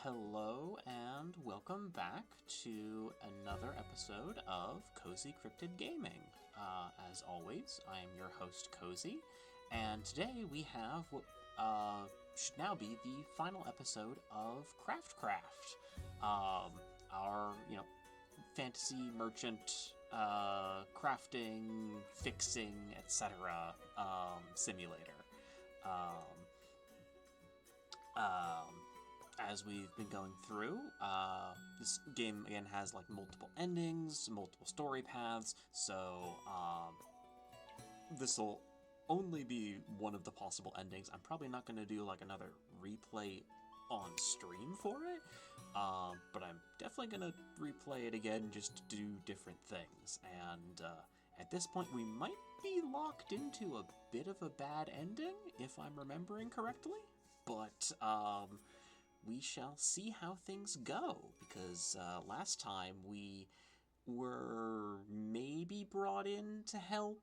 Hello and welcome back to another episode of CozyCryptidGaming. As always, I am your host Cozy, and today we have what should now be the final episode of CraftCraft, our fantasy merchant crafting, fixing, etc. Simulator. As we've been going through, this game again has like multiple endings, multiple story paths, so this will only be one of the possible endings. I'm probably not going to do like another replay on stream for it, but I'm definitely going to replay it again just to do different things. And at this point, we might be locked into a bit of a bad ending, if I'm remembering correctly, but we shall see how things go, because last time we were maybe brought in to help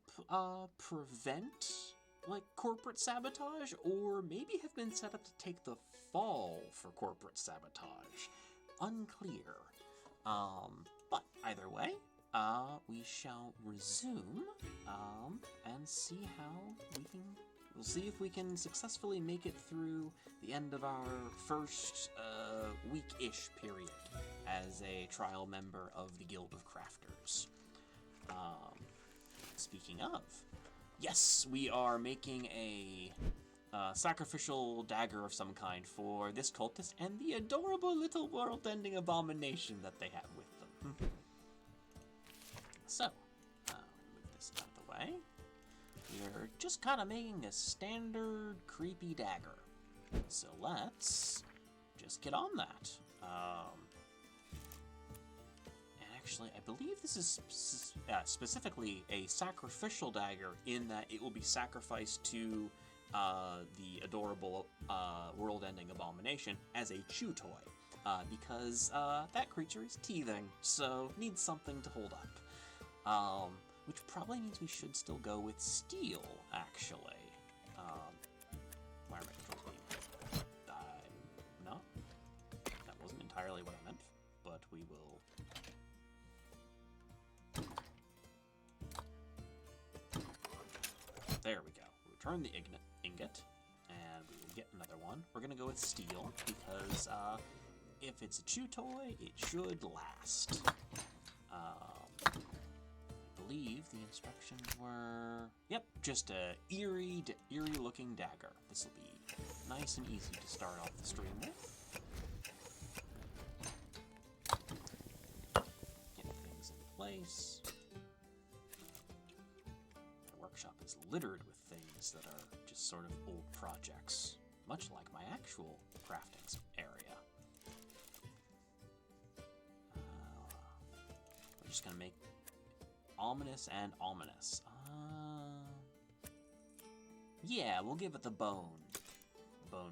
prevent like corporate sabotage, or maybe have been set up to take the fall for corporate sabotage. Unclear. But either way, we shall resume and see how we can. We'll see if we can successfully make it through the end of our first week-ish period as a trial member of the Guild of Crafters. Speaking of, yes, we are making a sacrificial dagger of some kind for this cultist and the adorable little world-ending abomination that they have with them. So, move this out of the way. We're just kind of making a standard creepy dagger. So let's just get on that. And actually, I believe this is specifically a sacrificial dagger in that it will be sacrificed to the adorable world-ending abomination as a chew toy. Because that creature is teething, so needs something to hold up. Which probably means we should still go with steel, actually. Environment control beam. No, that wasn't entirely what I meant, but we will. There we go. Return the ingot, and we will get another one. We're gonna go with steel because if it's a chew toy, it should last. I believe the instructions were, yep, just a eerie looking dagger. This will be nice and easy to start off the stream with. Get things in place. My workshop is littered with things that are just sort of old projects, much like my actual crafting area. We're just gonna make ominous and ominous. Yeah, we'll give it the bone. The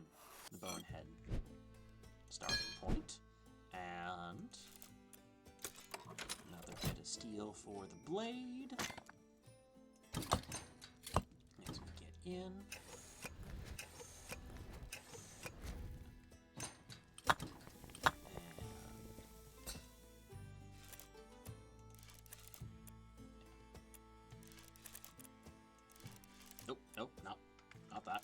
bonehead starting point. And another bit of steel for the blade. As we get in. Nope, not that.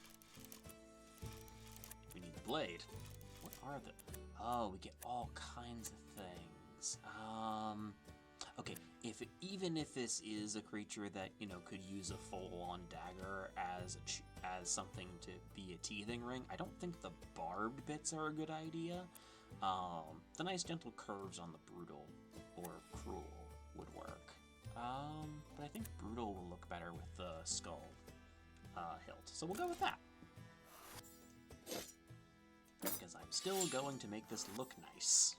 We need the blade. What are the... Oh, we get all kinds of things. Okay, even if this is a creature that, could use a full-on dagger as something to be a teething ring, I don't think the barbed bits are a good idea. The nice gentle curves on the brutal or cruel would work. But I think brutal will look better with the skull hilt. So we'll go with that. Because I'm still going to make this look nice.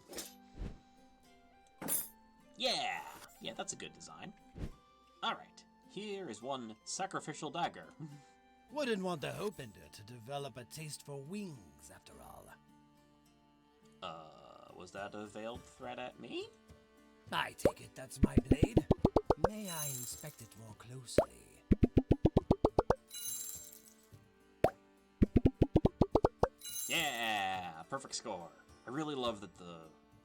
Yeah, that's a good design. Alright, here is one sacrificial dagger. Wouldn't want the Hopender to develop a taste for wings, after all. Was that a veiled threat at me? I take it that's my blade. May I inspect it more closely? Yeah, perfect score. I really love that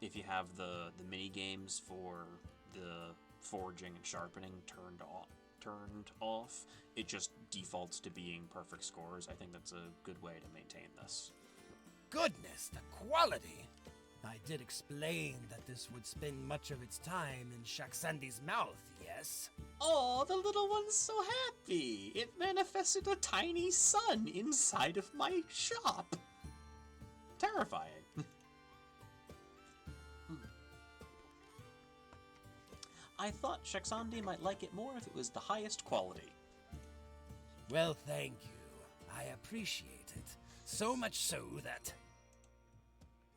if you have the mini games for the forging and sharpening turned off, it just defaults to being perfect scores. I think that's a good way to maintain this. Goodness, the quality! I did explain that this would spend much of its time in Shaksandi's mouth, yes? Oh, the little one's so happy! It manifested a tiny sun inside of my shop! Terrifying. I thought Shaksandi might like it more if it was the highest quality. Well, thank you. I appreciate it. So much so that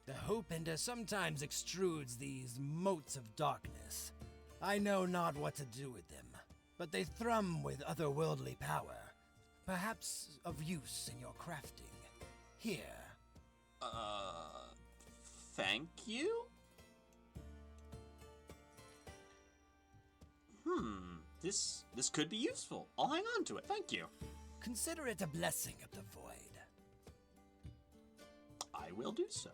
the Hopeender sometimes extrudes these motes of darkness. I know not what to do with them, but they thrum with otherworldly power. Perhaps of use in your crafting. Here. Thank you? This could be useful. I'll hang on to it, thank you. Consider it a blessing of the void. I will do so.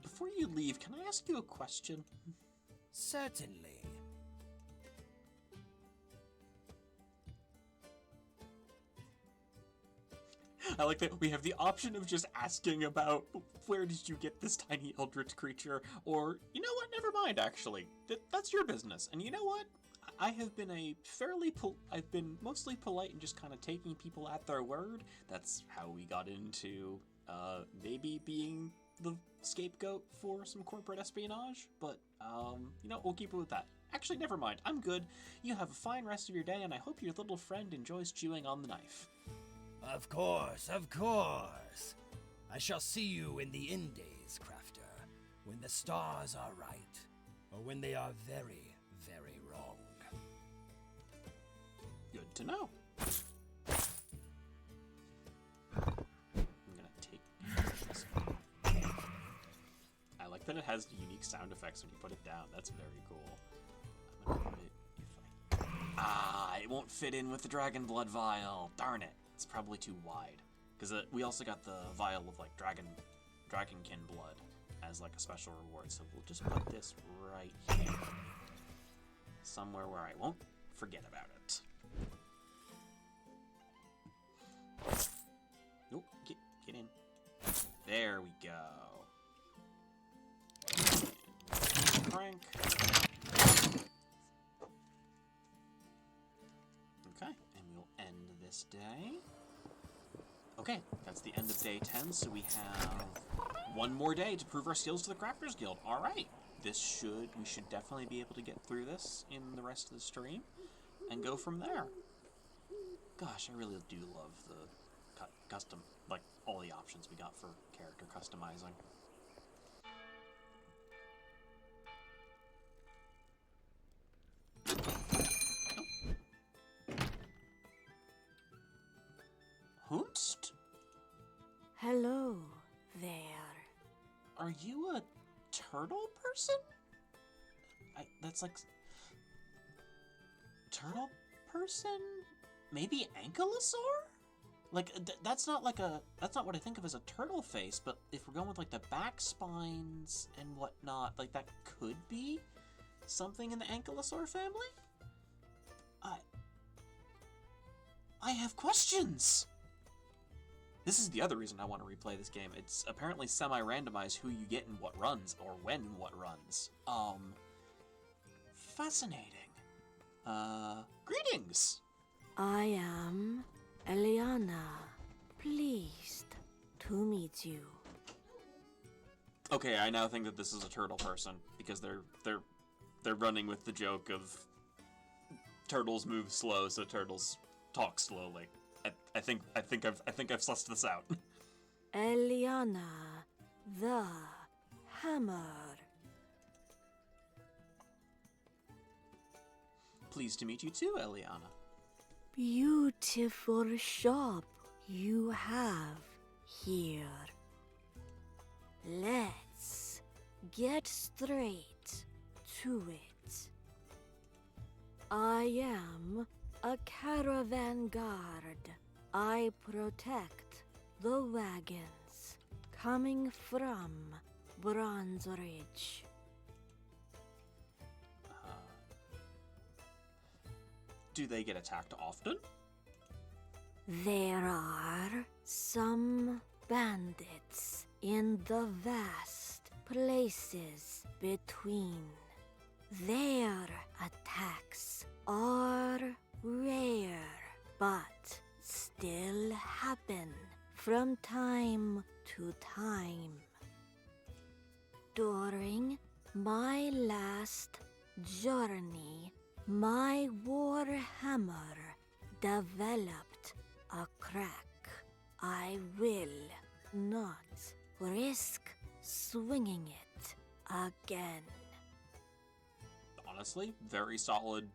Before you leave, can I ask you a question? Certainly. I like that we have the option of just asking about where did you get this tiny eldritch creature, or you know what, never mind actually. That's your business. And you know what? I have been I've been mostly polite and just kind of taking people at their word. That's how we got into maybe being the scapegoat for some corporate espionage, but you know, we'll keep it with that. Actually, never mind. I'm good. You have a fine rest of your day, and I hope your little friend enjoys chewing on the knife. Of course, of course. I shall see you in the end days, Crafter, when the stars are right, or when they are very, very wrong. Good to know. I'm gonna take this. I like that it has unique sound effects when you put it down. That's very cool. I'm gonna put it it won't fit in with the dragon blood vial. Darn it. It's probably too wide. Because we also got the vial of like dragonkin blood as like a special reward. So we'll just put this right here. Somewhere where I won't forget about it. Nope, get in. There we go. Crank. Okay, and we'll end this day. Okay, that's the end of day 10, so we have one more day to prove our skills to the Crafters Guild. Alright, we should definitely be able to get through this in the rest of the stream and go from there. Gosh, I really do love the custom, like, all the options we got for character customizing. Hoomst? Hello there. Are you a turtle person? That's like... Turtle person? Maybe ankylosaur? Like, that's not what I think of as a turtle face, but if we're going with, like, the back spines and whatnot, like, that could be something in the ankylosaur family? I have questions! This is the other reason I want to replay this game. It's apparently semi-randomized who you get in what runs, or when in what runs. Fascinating. Greetings! I am Eliana. Pleased to meet you. Okay, I now think that this is a turtle person, because they're running with the joke of turtles move slow, so turtles talk slowly. I think I've sussed this out. Eliana, the hammer. Pleased to meet you too, Eliana. Beautiful shop you have here. Let's get straight to it. I am a caravan guard. I protect the wagons coming from Bronze Ridge. Do they get attacked often? There are some bandits in the vast places between. Their attacks are rare, but still happen from time to time. During my last journey, my warhammer developed a crack. I will not risk swinging it again. Honestly, very solid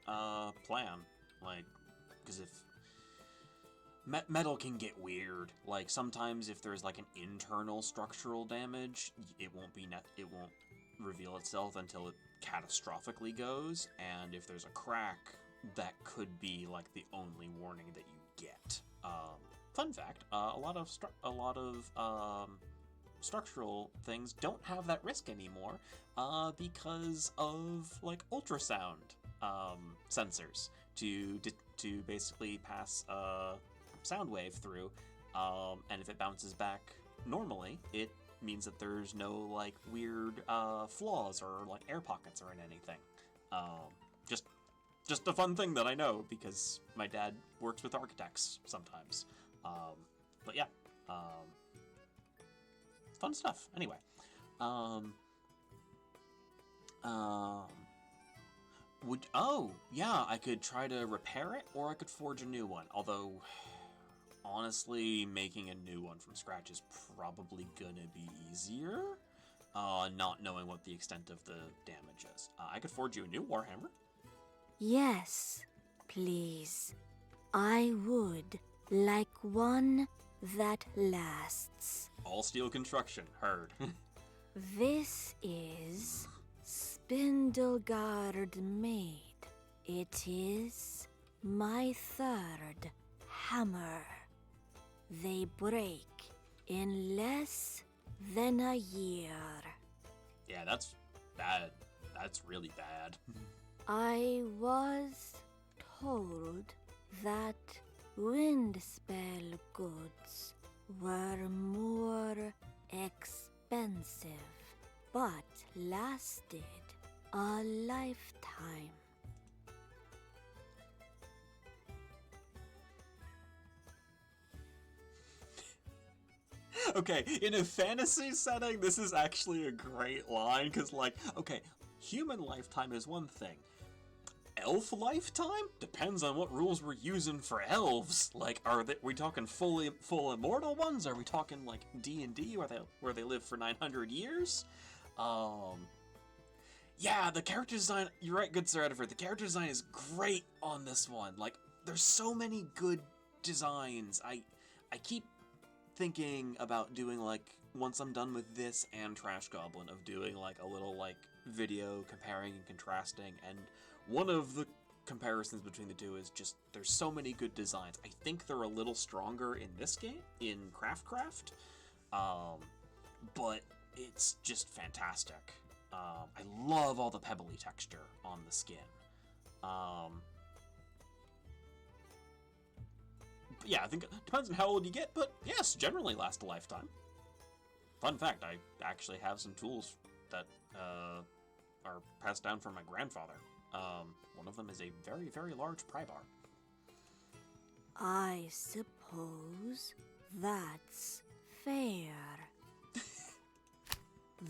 plan. Like, because if metal can get weird. Like sometimes if there's like an internal structural damage, it won't reveal itself until it catastrophically goes. And if there's a crack, that could be like the only warning that you get. Fun fact: a lot of structural things don't have that risk anymore because of like ultrasound sensors to basically pass a sound wave through, and if it bounces back normally, it means that there's no like weird flaws or like air pockets or in anything. Just a fun thing that I know because my dad works with architects sometimes. But yeah, fun stuff. Anyway, I could try to repair it, or I could forge a new one. Although, honestly, making a new one from scratch is probably gonna be easier. Not knowing what the extent of the damage is. I could forge you a new warhammer. Yes, please. I would like one that lasts. All steel construction, heard. This is Spindlegard made. It is my third hammer. They break in less than a year. Yeah, that's bad. That's really bad. I was told that Windspell goods were more expensive, but lasted a lifetime. Okay, in a fantasy setting, this is actually a great line, because, like, okay, human lifetime is one thing. Elf lifetime? Depends on what rules we're using for elves. Like, we talking full immortal ones? Are we talking, like, D&D, where they live for 900 years? Yeah, the character design, you're right, good Sir Edward, the character design is great on this one. Like, there's so many good designs. I keep thinking about doing, like, once I'm done with this and Trash Goblin, of doing, like, a little, like, video comparing and contrasting, and one of the comparisons between the two is just, there's so many good designs. I think they're a little stronger in this game, in CraftCraft, but it's just fantastic. I love all the pebbly texture on the skin. But yeah, I think it depends on how old you get, but yes, generally last a lifetime. Fun fact, I actually have some tools that are passed down from my grandfather. One of them is a very, very large pry bar. I suppose that's fair.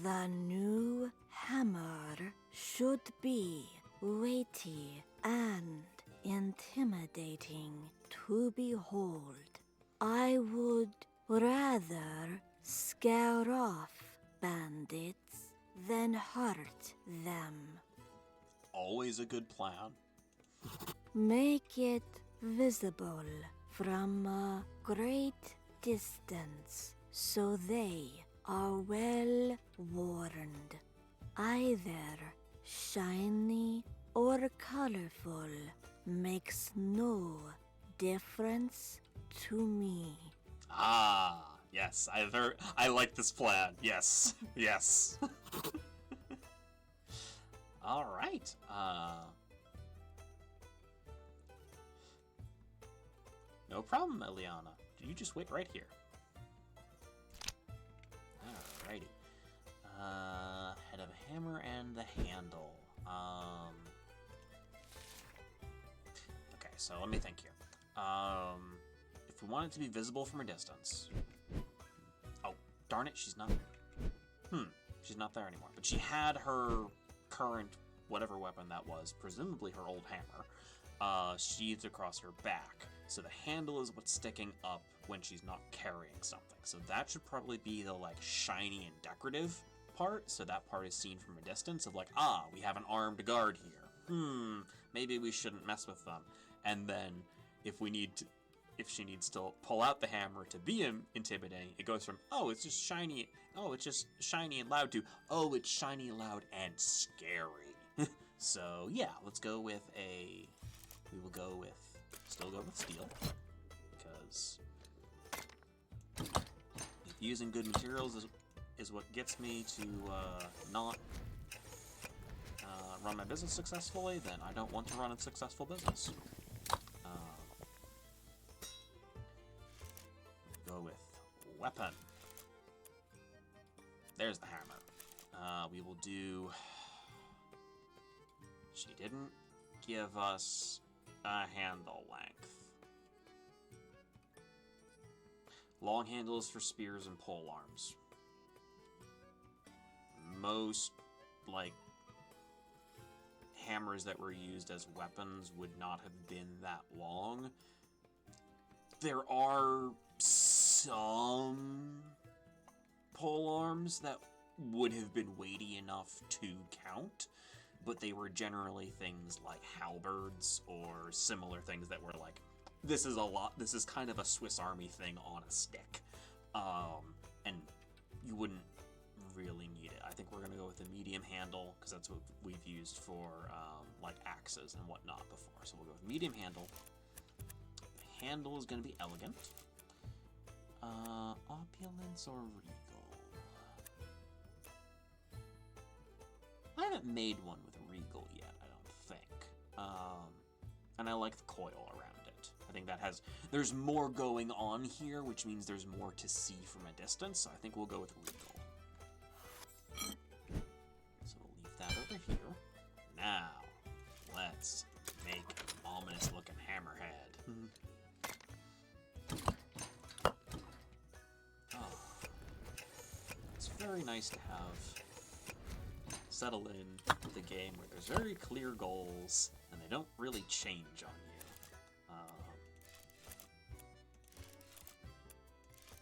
The new hammer should be weighty and intimidating to behold. I would rather scare off bandits than hurt them. Always a good plan. Make it visible from a great distance so they are well warned. Either shiny or colorful makes no difference to me. Ah, yes, I like this plan. Yes, yes. All right. No problem, Eliana. You just wait right here. Alrighty. Head of a hammer and the handle. Okay, so let me think here. If we want it to be visible from a distance. Oh, darn it, she's not. She's not there anymore. But she had her current whatever weapon that was, presumably her old hammer, sheathed across her back. So the handle is what's sticking up when she's not carrying something. So that should probably be the like shiny and decorative part. So that part is seen from a distance of like, we have an armed guard here. Maybe we shouldn't mess with them. And then if she needs to pull out the hammer to be intimidating, it goes from, it's just shiny and loud to, it's shiny, loud, and scary. So yeah, let's go with still go with steel, because if using good materials is what gets me to not run my business successfully, then I don't want to run a successful business. Go with weapon. There's the hammer. We will do... She didn't give us a handle length. Long handles for spears and pole arms. Most, hammers that were used as weapons would not have been that long. There are some pole arms that would have been weighty enough to count, but they were generally things like halberds or similar things that were like, this is kind of a Swiss Army thing on a stick. And you wouldn't really need it. I think we're going to go with a medium handle, because that's what we've used for axes and whatnot before. So we'll go with medium handle. The handle is going to be elegant. Opulence or regal? I haven't made one with regal yet, I don't think. And I like the coil around it. I think there's more going on here, which means there's more to see from a distance, so I think we'll go with regal. So we'll leave that over here. Now, let's make an ominous looking hammerhead. It's very nice to have settle in with a game where there's very clear goals and they don't really change on you.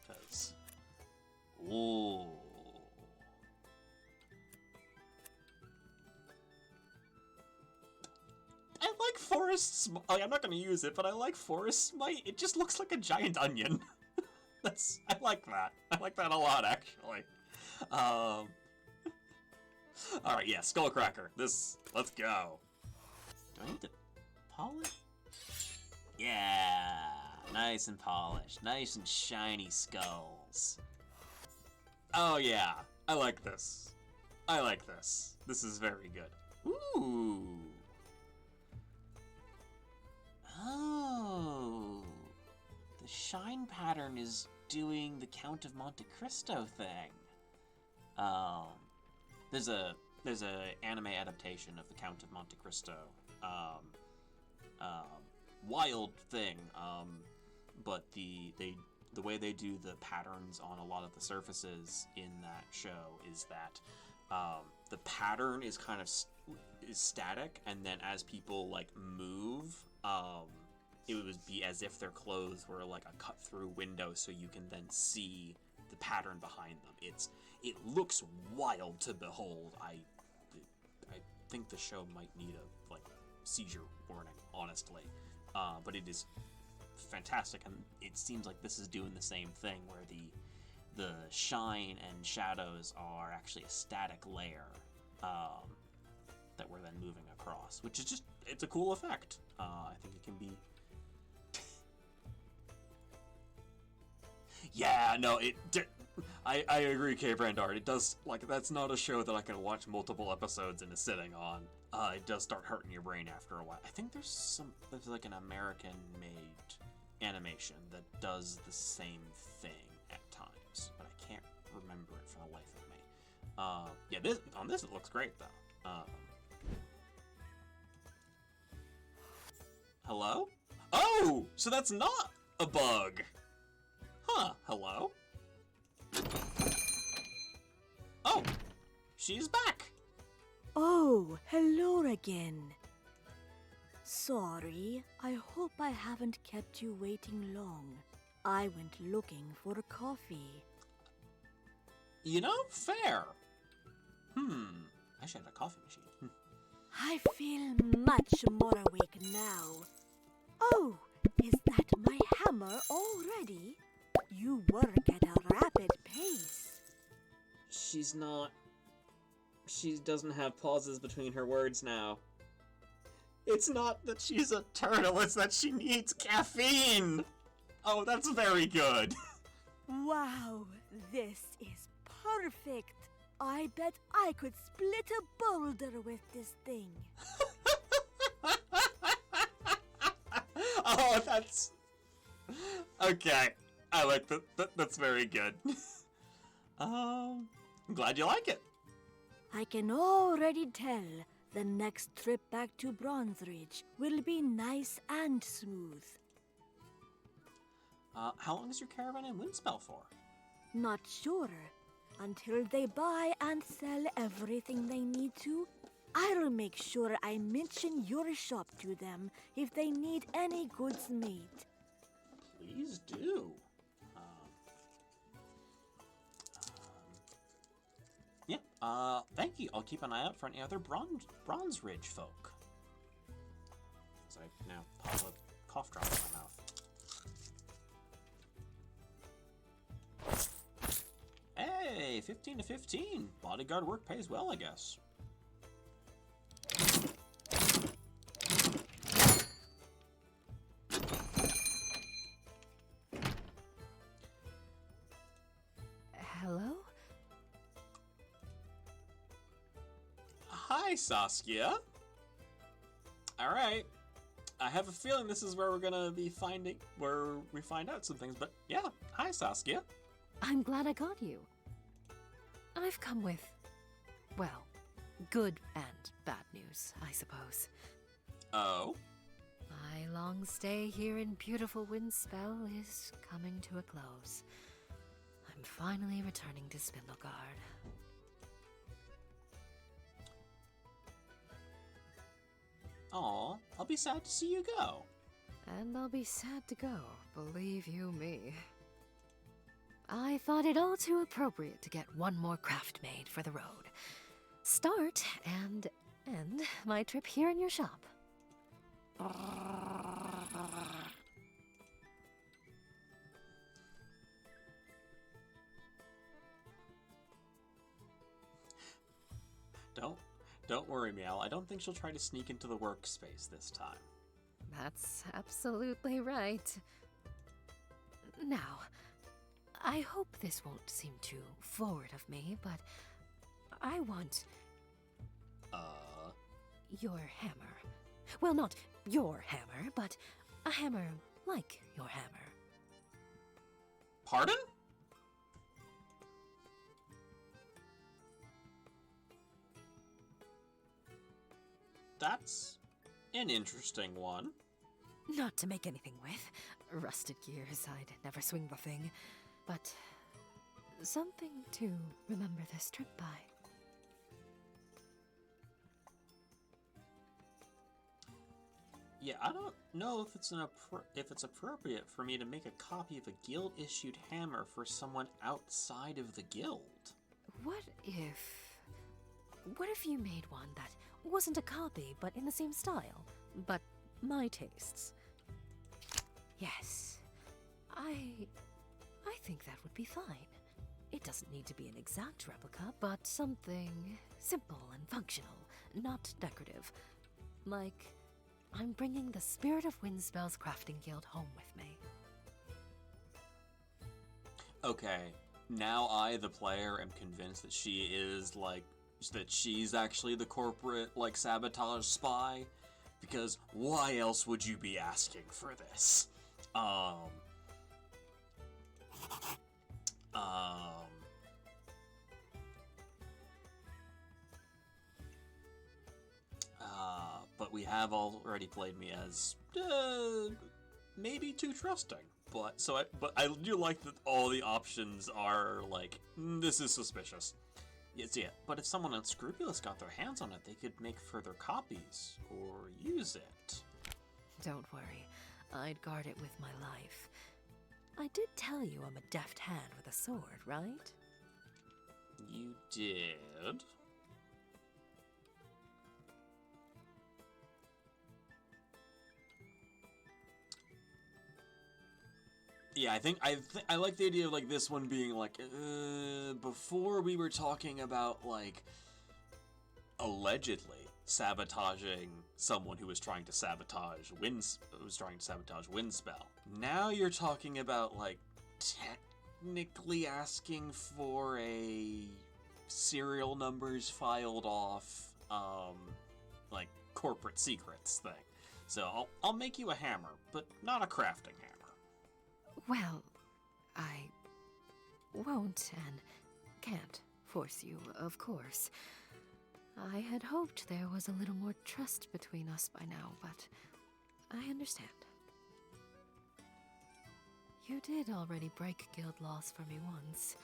Because, ooh. I like Forest Smite. I'm not going to use it, but I like Forest Smite. It just looks like a giant onion. I like that. I like that a lot, actually. Alright, yeah, Skullcracker. Let's go. Do I need to polish? Yeah, nice and polished. Nice and shiny skulls. Oh yeah, I like this. I like this. This is very good. Ooh. Oh. The shine pattern is doing the Count of Monte Cristo thing. There's a anime adaptation of the Count of Monte Cristo. Wild thing. But the way they do the patterns on a lot of the surfaces in that show is that the pattern is kind of is static, and then as people move, it would be as if their clothes were like a cut-through window, so you can then see the pattern behind them. It looks wild to behold. I think the show might need a seizure warning, honestly, but it is fantastic, and it seems like this is doing the same thing, where the shine and shadows are actually a static layer that we're then moving across, which is it's a cool effect. I think it can be. Yeah, no, I agree, K. Brandart. It does, like, that's not a show that I can watch multiple episodes in a sitting on. It does start hurting your brain after a while. I think there's like an American-made animation that does the same thing at times, but I can't remember it for the life of me. Yeah, this it looks great though. Hello? Oh, so that's not a bug. Huh? Hello? Oh, she's back. Oh, hello again. Sorry, I hope I haven't kept you waiting long. I went looking for coffee. You know, fair. I should have a coffee machine. I feel much more awake now. Oh, is that my hammer already? You work at a rapid pace. She's not... She doesn't have pauses between her words now. It's not that she's a turtle, it's that she needs caffeine! Oh, that's very good. Wow, this is perfect. I bet I could split a boulder with this thing. Oh, that's... Okay, I like that. That's very good. I'm glad you like it. I can already tell the next trip back to Bronze Ridge will be nice and smooth. How long is your caravan in Windspell for? Not sure. Until they buy and sell everything they need to, I'll make sure I mention your shop to them if they need any goods made. Please do. Yeah, thank you. I'll keep an eye out for any other Bronze Ridge folk. As I now pop a cough drop in my mouth. Hey, 15 to 15. Bodyguard work pays well, I guess. Hello? Hi, Saskia. Alright. I have a feeling this is where we're gonna be where we find out some things, but yeah. Hi, Saskia. I'm glad I got you. I've come with, well, good and bad news, I suppose. Oh? My long stay here in beautiful Windspell is coming to a close. I'm finally returning to Spindlegard. Aw, I'll be sad to see you go. And I'll be sad to go, believe you me. I thought it all too appropriate to get one more craft made for the road. Start and end my trip here in your shop. Don't worry, Meow. I don't think she'll try to sneak into the workspace this time. That's absolutely right. Now, I hope this won't seem too forward of me, but I want your hammer. Well, not your hammer, but a hammer like your hammer. Pardon? That's an interesting one. Not to make anything with. Rusted gears, I'd never swing the thing. But something to remember this trip by. Yeah, I don't know if it's appropriate for me to make a copy of a guild-issued hammer for someone outside of the guild. What if you made one that wasn't a copy, but in the same style, but my tastes? Yes, I think that would be fine. It doesn't need to be an exact replica, but something simple and functional, not decorative. Like, I'm bringing the spirit of Windspell's crafting guild home with me. Okay, now I, the player, am convinced that she is, like, that she's actually the corporate, like, sabotage spy, because why else would you be asking for this? But we have already played me as, maybe too trusting. But I do like that all the options are like, this is suspicious. Yeah, but if someone unscrupulous got their hands on it, they could make further copies or use it. Don't worry, I'd guard it with my life. I did tell you I'm a deft hand with a sword, right? You did? Yeah, I like the idea of, like, this one being like, before we were talking about, like, allegedly sabotaging someone who was trying to sabotage Windspell. Now you're talking about, like, technically asking for a serial numbers filed off, like, corporate secrets thing. So I'll make you a hammer, but not a crafting hammer. Well, I won't and can't force you, of course. I had hoped there was a little more trust between us by now, but I understand. You did already break guild laws for me once.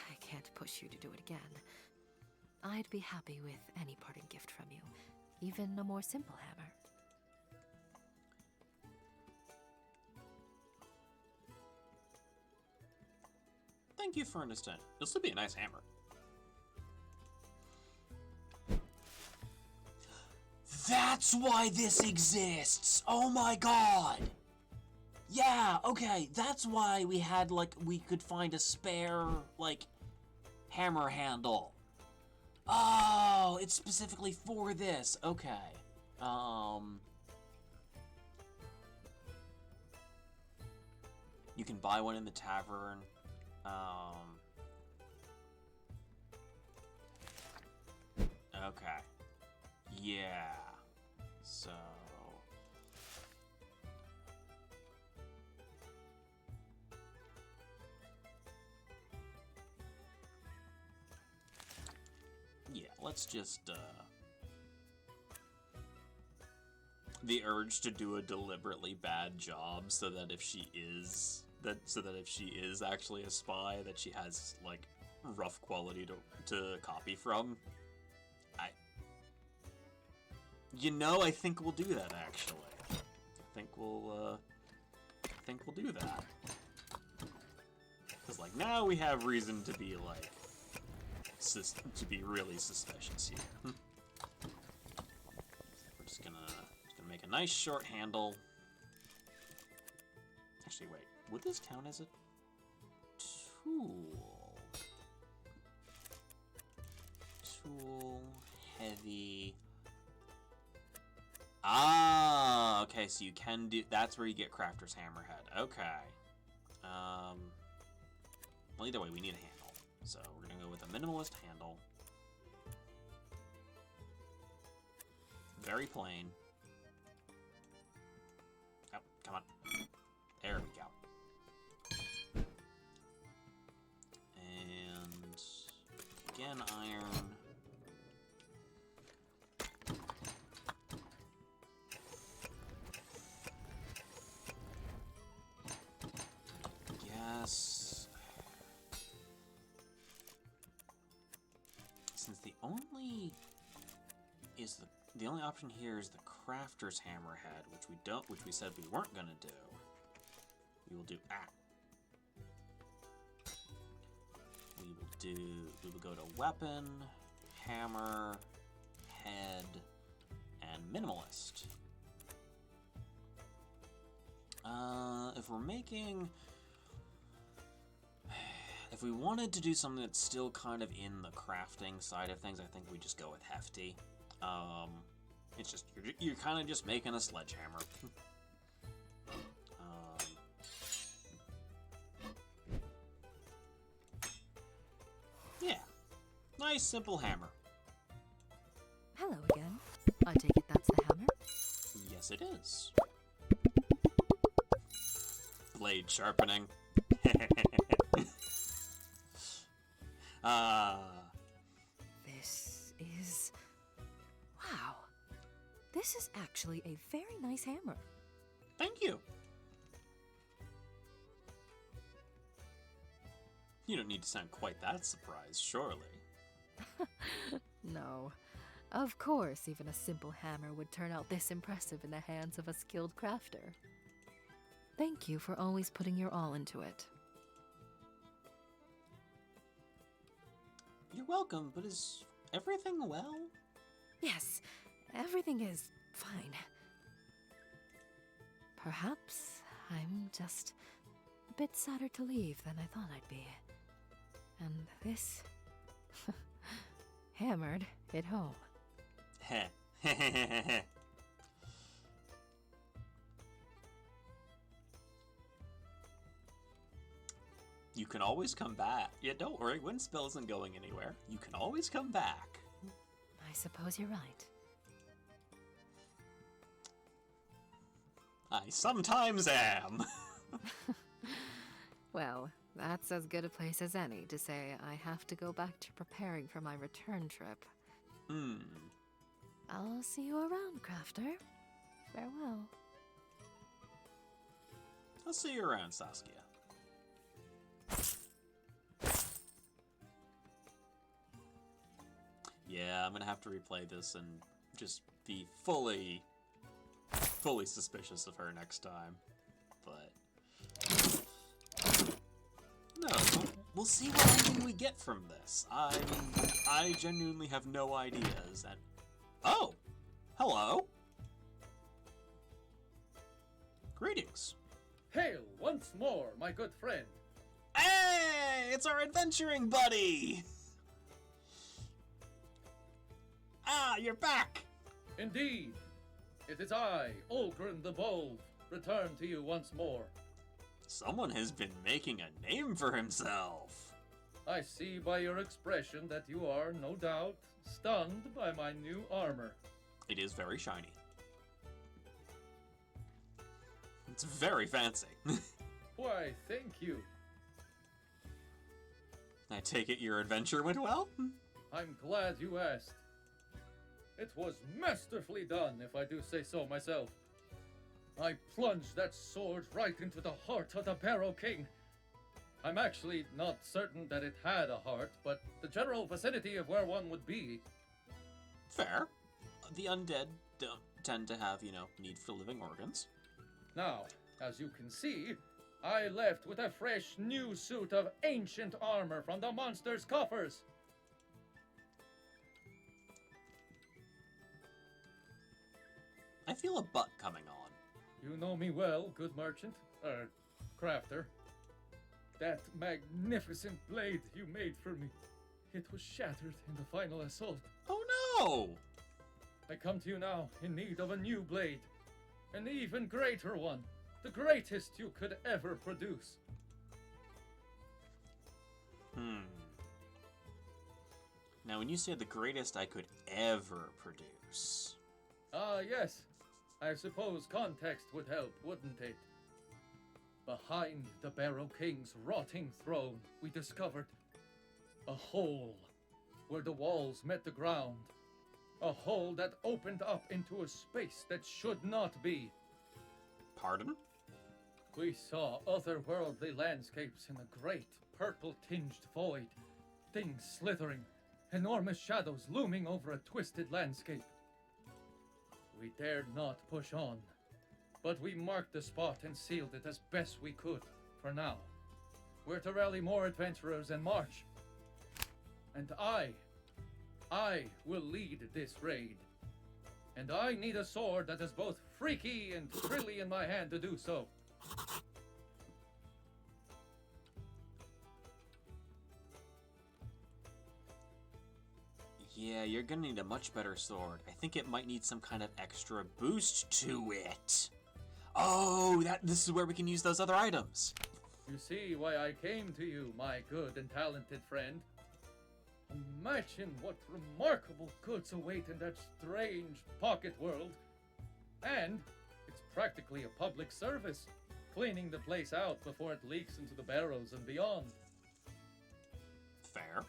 I can't push you to do it again. I'd be happy with any parting gift from you, even a more simple hammer. Thank you for understanding. It'll still be a nice hammer. That's why this exists! Oh my god! Yeah, okay, that's why we had, like, we could find a spare, like, hammer handle. Oh, it's specifically for this. Okay. You can buy one in the tavern. Okay. Yeah. So... yeah, let's just, the urge to do a deliberately bad job so that if she is... if she is actually a spy, that she has, like, rough quality to copy from. I think we'll do that, actually. I think we'll do that. Because, like, now we have reason to be, like, to be really suspicious here. We're just gonna make a nice short handle. Actually, wait. Would this count as a tool? Tool, heavy. Ah, okay, so you can do, that's where you get Crafter's Hammerhead. Okay. Well, either way, we need a handle. So we're gonna go with a minimalist handle. Very plain. Oh, come on. There we go. And again, iron. Yes. Since the only option here is the Crafter's Hammerhead, which we said we weren't gonna do. We will do we will go to weapon, hammer, head, and minimalist. If we wanted to do something that's still kind of in the crafting side of things, I think we just go with hefty. It's just, you're kind of just making a sledgehammer. nice, simple hammer. Hello again. I take it that's the hammer? Yes, it is. Blade sharpening. This is... Wow. This is actually a very nice hammer. Thank you. You don't need to sound quite that surprised, surely. No. Of course, even a simple hammer would turn out this impressive in the hands of a skilled crafter. Thank you for always putting your all into it. You're welcome, but is everything well? Yes, everything is fine. Perhaps I'm just a bit sadder to leave than I thought I'd be. And this hammered hit home. Heh. You can always come back. Yeah, don't worry, Windspell isn't going anywhere. You can always come back. I suppose you're right. I sometimes am. Well, that's as good a place as any to say I have to go back to preparing for my return trip. I'll see you around, Crafter. Farewell. I'll see you around, Saskia. Yeah, I'm gonna have to replay this and just be fully suspicious of her next time. But no, we'll see what ending we get from this. I genuinely have no ideas. And oh, hello. Greetings. Hail once more, my good friend. Hey, it's our adventuring buddy. Ah, you're back. Indeed. It is I, Olgrin the Bold, return to you once more. Someone has been making a name for himself. I see by your expression that you are, no doubt, stunned by my new armor. It is very shiny. It's very fancy. Why, thank you. I take it your adventure went well? I'm glad you asked. It was masterfully done, if I do say so myself. I plunged that sword right into the heart of the Barrow King. I'm actually not certain that it had a heart, but the general vicinity of where one would be. Fair. The undead don't tend to have, need for living organs. Now, as you can see, I left with a fresh new suit of ancient armor from the monster's coffers. I feel a butt coming on. You know me well, good merchant, crafter. That magnificent blade you made for me, it was shattered in the final assault. Oh no! I come to you now in need of a new blade, an even greater one, the greatest you could ever produce. Now, when you say the greatest I could ever produce... Ah, yes. I suppose context would help, wouldn't it? Behind the Barrow King's rotting throne, we discovered a hole where the walls met the ground. A hole that opened up into a space that should not be. Pardon? We saw otherworldly landscapes in a great purple-tinged void. Things slithering, enormous shadows looming over a twisted landscape. We dared not push on, but we marked the spot and sealed it as best we could, for now. We're to rally more adventurers and march. And I will lead this raid. And I need a sword that is both freaky and thrilly in my hand to do so. Yeah, you're gonna need a much better sword. I think it might need some kind of extra boost to it. Oh, this is where we can use those other items. You see why I came to you, my good and talented friend. Imagine what remarkable goods await in that strange pocket world. And it's practically a public service, cleaning the place out before it leaks into the barrows and beyond. Fair.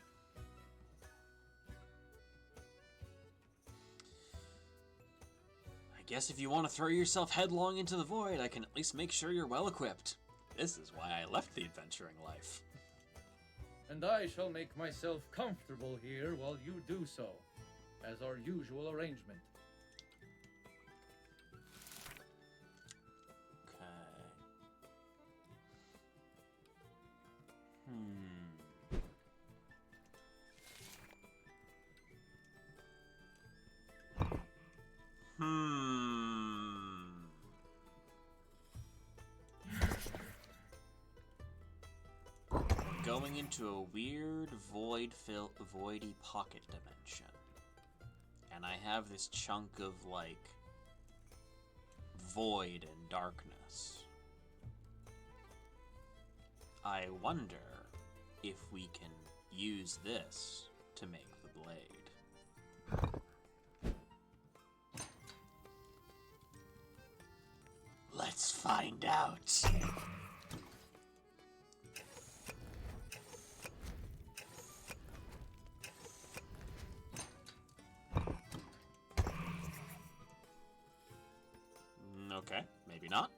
I guess if you want to throw yourself headlong into the void, I can at least make sure you're well equipped. This is why I left the adventuring life. And I shall make myself comfortable here while you do so, as our usual arrangement. Okay. Going into a weird voidy pocket dimension. And I have this chunk of, like, void and darkness. I wonder if we can use this to make the blade. Let's find out. Okay, maybe not.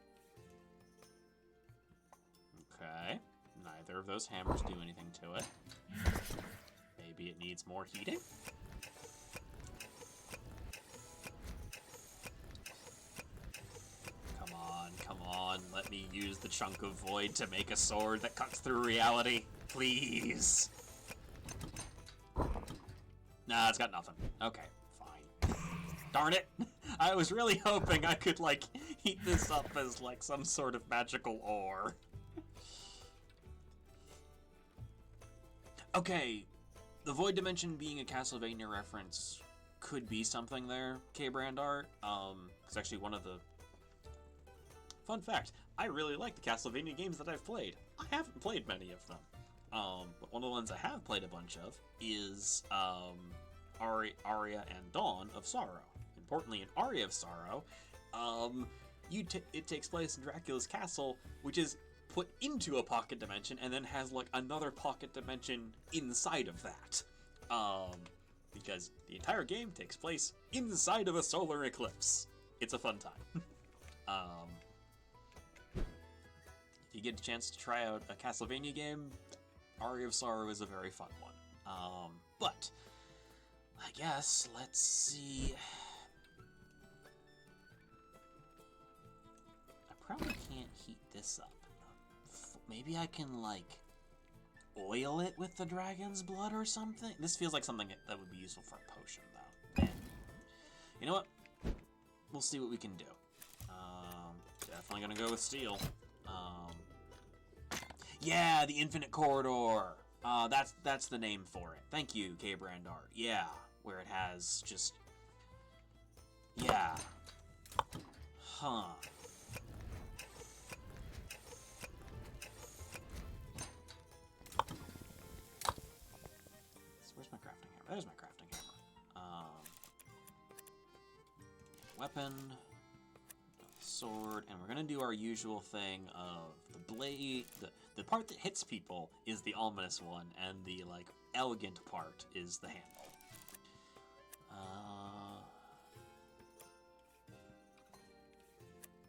Okay, neither of those hammers do anything to it. Maybe it needs more heating? Come on, let me use the chunk of void to make a sword that cuts through reality. Please. Nah, it's got nothing. Okay, fine. Darn it! I was really hoping I could, like, heat this up as, like, some sort of magical ore. Okay, the Void Dimension being a Castlevania reference could be something there, K-Brandart. It's actually one of the... Fun fact, I really like the Castlevania games that I've played. I haven't played many of them. But one of the ones I have played a bunch of is, Aria and Dawn of Sorrow. Importantly, in Aria of Sorrow, it takes place in Dracula's castle, which is put into a pocket dimension, and then has, like, another pocket dimension inside of that. Because the entire game takes place inside of a solar eclipse. It's a fun time. If you get a chance to try out a Castlevania game, Aria of Sorrow is a very fun one. But, I guess, let's see... Probably can't heat this up. Maybe I can, like, oil it with the dragon's blood or something? This feels like something that would be useful for a potion, though. And you know what? We'll see what we can do. Definitely gonna go with steel. Yeah, the Infinite Corridor! That's the name for it. Thank you, K-Brandart. Yeah, where it has just... Yeah. Huh. There's my crafting hammer. Weapon, sword, and we're gonna do our usual thing of the blade. The part that hits people is the ominous one, and the, like, elegant part is the handle.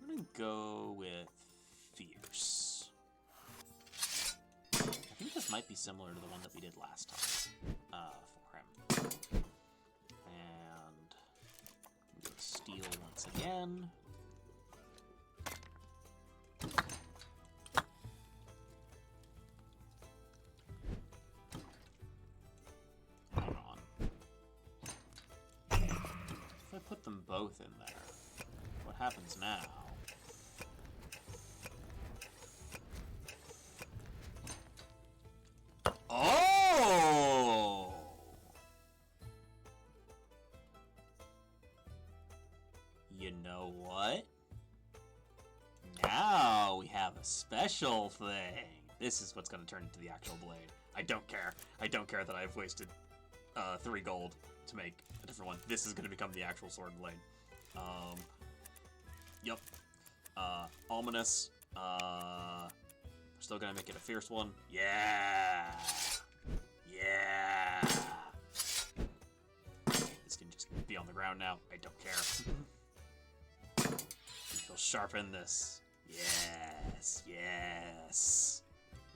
I'm gonna go with fierce. I think this might be similar to the one that we did last time. For him. And go steel once again. Hang on. If I put them both in there, what happens now? Oh! You know what? Now we have a special thing. This is what's going to turn into the actual blade. I don't care. I don't care that I've wasted 3 gold to make a different one. This is going to become the actual sword and blade. Yep. Ominous. We're still going to make it a fierce one. Yeah! Yeah! This can just be on the ground now. I don't care. We'll sharpen this. Yes, yes.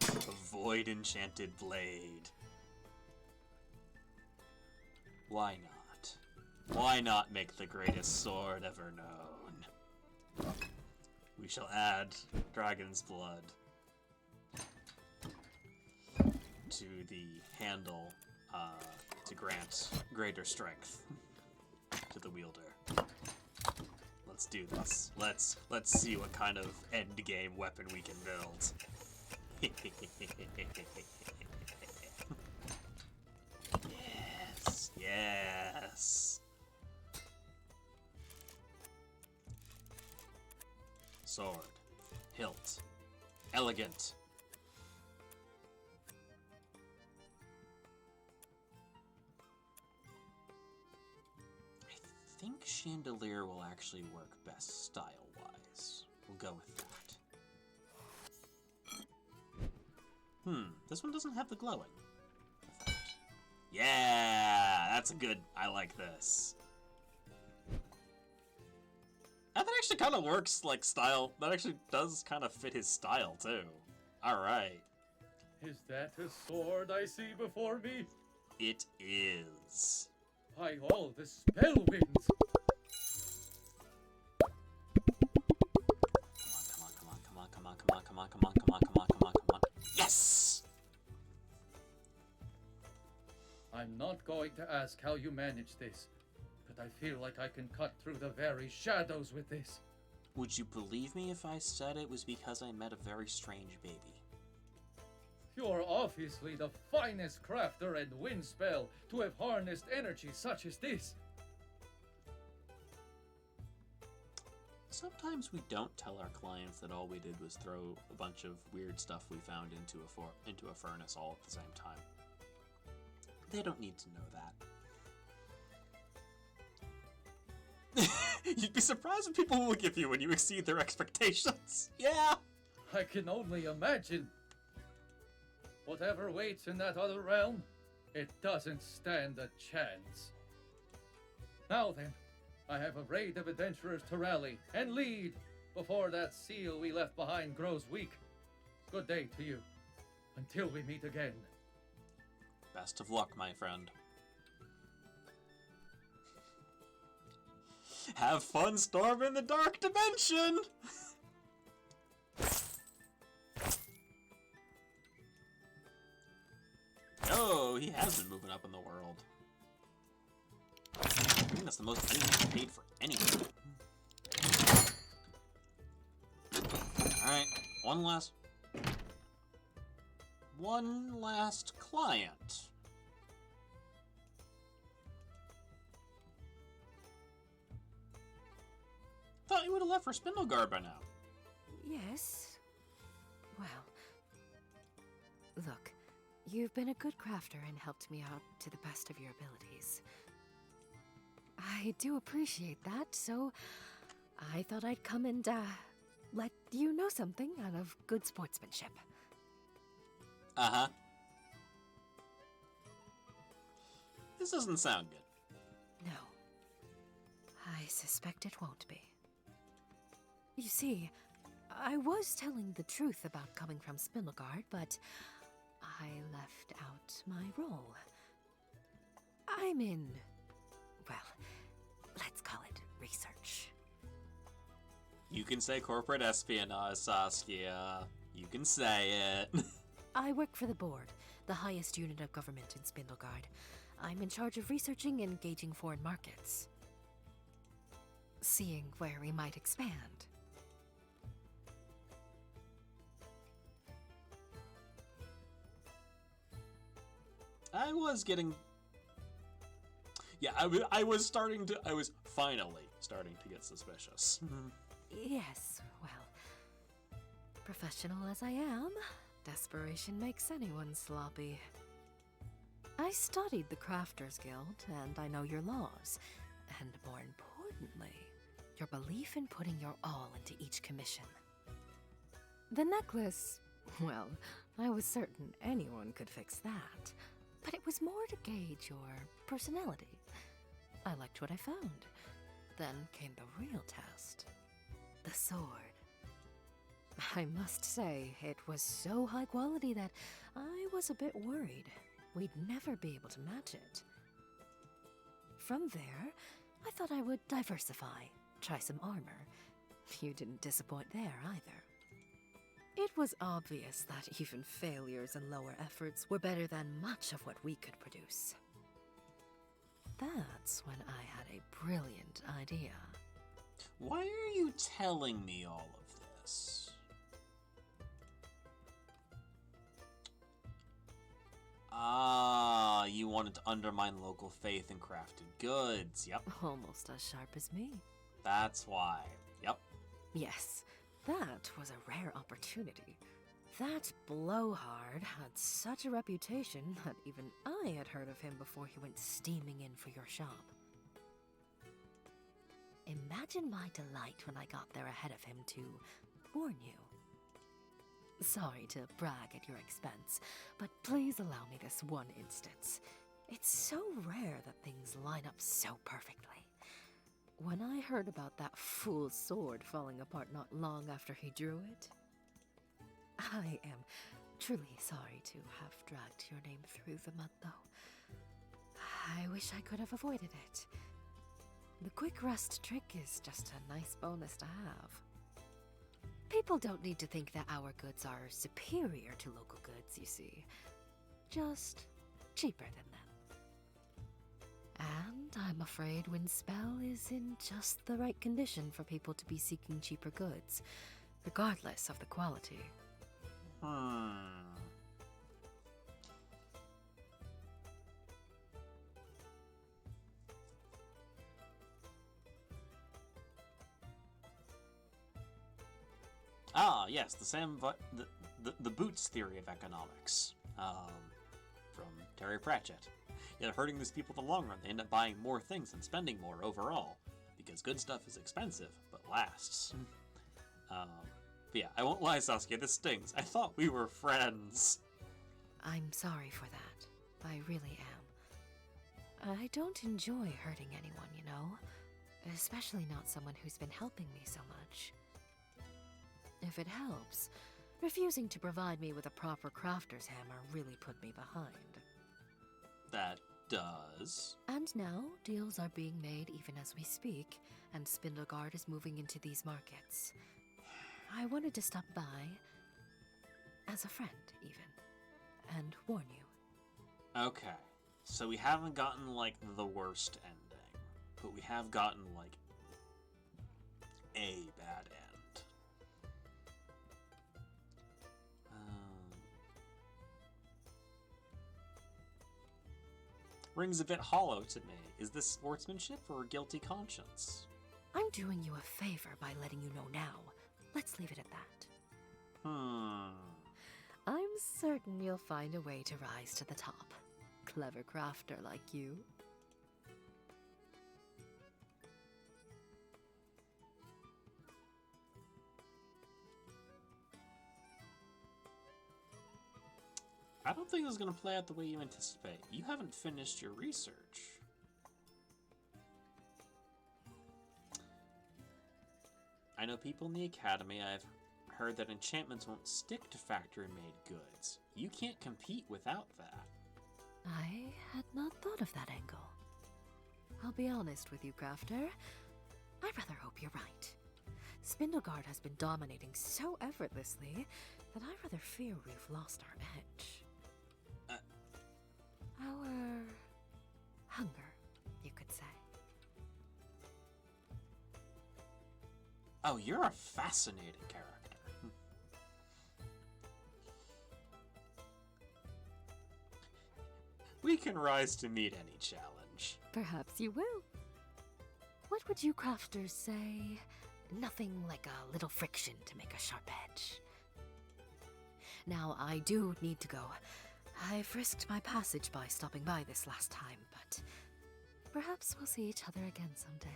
A void enchanted blade. Why not? Why not make the greatest sword ever known? We shall add dragon's blood to the handle to grant greater strength to the wielder. Let's do this. Let's see what kind of end game weapon we can build. Yes, yes. Sword, hilt, elegant. I think chandelier will actually work best style-wise. We'll go with that. This one doesn't have the glowing effect. Yeah, that's a good. I like this. That actually kind of works like style. That actually does kind of fit his style too. All right. Is that a sword I see before me? It is. By all the spell winds! Come on. Yes! I'm not going to ask how you manage this, but I feel like I can cut through the very shadows with this. Would you believe me if I said it was because I met a very strange baby? You're obviously the finest crafter and Windspell to have harnessed energy such as this. Sometimes we don't tell our clients that all we did was throw a bunch of weird stuff we found into a furnace all at the same time. They don't need to know that. You'd be surprised what people will give you when you exceed their expectations. Yeah! I can only imagine. Whatever waits in that other realm, it doesn't stand a chance. Now then, I have a raid of adventurers to rally and lead before that seal we left behind grows weak. Good day to you, until we meet again. Best of luck, my friend. Have fun storming the dark dimension! Oh, he has been moving up in the world. I think that's the most anything paid for anything. Alright, one last client. Thought you would have left for Spindleguard by now. Yes. Well, look, you've been a good crafter and helped me out to the best of your abilities. I do appreciate that, so I thought I'd come and, let you know something out of good sportsmanship. Uh-huh. This doesn't sound good. No. I suspect it won't be. You see, I was telling the truth about coming from Spindleguard, but I left out my role. I'm in, well, let's call it research. You can say corporate espionage, Saskia. You can say it. I work for the board, the highest unit of government in Spindleguard. I'm in charge of researching and gauging foreign markets. Seeing where we might expand. I was getting... Yeah, I was finally starting to get suspicious. Yes, well, professional as I am, desperation makes anyone sloppy. I studied the Crafters Guild, and I know your laws. And more importantly, your belief in putting your all into each commission. The necklace, well, I was certain anyone could fix that. But it was more to gauge your personality. I liked what I found. Then came the real test. The sword. I must say, it was so high quality that I was a bit worried we'd never be able to match it. From there, I thought I would diversify, try some armor. You didn't disappoint there either. It was obvious that even failures and lower efforts were better than much of what we could produce. That's when I had a brilliant idea. Why are you telling me all of this? Ah, you wanted to undermine local faith in crafted goods. Yep. Almost as sharp as me. That's why. Yep. Yes, that was a rare opportunity. That blowhard had such a reputation that even I had heard of him before he went steaming in for your shop. Imagine my delight when I got there ahead of him to warn you. Sorry to brag at your expense, but please allow me this one instance. It's so rare that things line up so perfectly. When I heard about that fool's sword falling apart not long after he drew it, I am truly sorry to have dragged your name through the mud, though. I wish I could have avoided it. The quick rust trick is just a nice bonus to have. People don't need to think that our goods are superior to local goods, you see. Just cheaper than them. And I'm afraid Windspell is in just the right condition for people to be seeking cheaper goods, regardless of the quality. Ah, yes, the Boots theory of economics, from Terry Pratchett. Yet hurting these people in the long run, they end up buying more things and spending more overall, because good stuff is expensive, but lasts. But yeah, I won't lie, Saskia, this stings. I thought we were friends. I'm sorry for that. I really am. I don't enjoy hurting anyone, you know? Especially not someone who's been helping me so much. If it helps, refusing to provide me with a proper crafter's hammer really put me behind. That does. And now, deals are being made even as we speak, and Spindlegard is moving into these markets. I wanted to stop by, as a friend even, and warn you. Okay, so we haven't gotten, like, the worst ending, but we have gotten, like, a bad end. Rings a bit hollow to me. Is this sportsmanship or a guilty conscience? I'm doing you a favor by letting you know now. Let's leave it at that. I'm certain you'll find a way to rise to the top. Clever crafter like you. I don't think this is going to play out the way you anticipate. You haven't finished your research. I know people in the academy. I've heard that enchantments won't stick to factory-made goods. You can't compete without that. I had not thought of that angle. I'll be honest with you, Crafter. I rather hope you're right. Spindlegard has been dominating so effortlessly that I rather fear we've lost our edge. Our hunger, you could say. Oh, you're a fascinating character. We can rise to meet any challenge. Perhaps you will. What would you crafters say? Nothing like a little friction to make a sharp edge. Now, I do need to go. I've risked my passage by stopping by this last time, but perhaps we'll see each other again someday.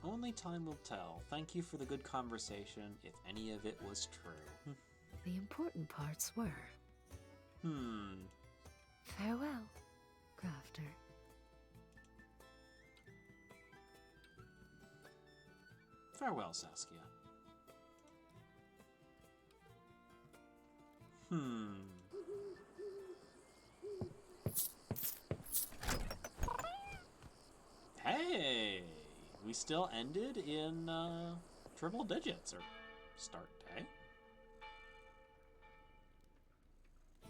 Only time will tell. Thank you for the good conversation, if any of it was true. The important parts were. Farewell, Crafter. Farewell, Saskia. Hey! We still ended in, triple digits, or start day.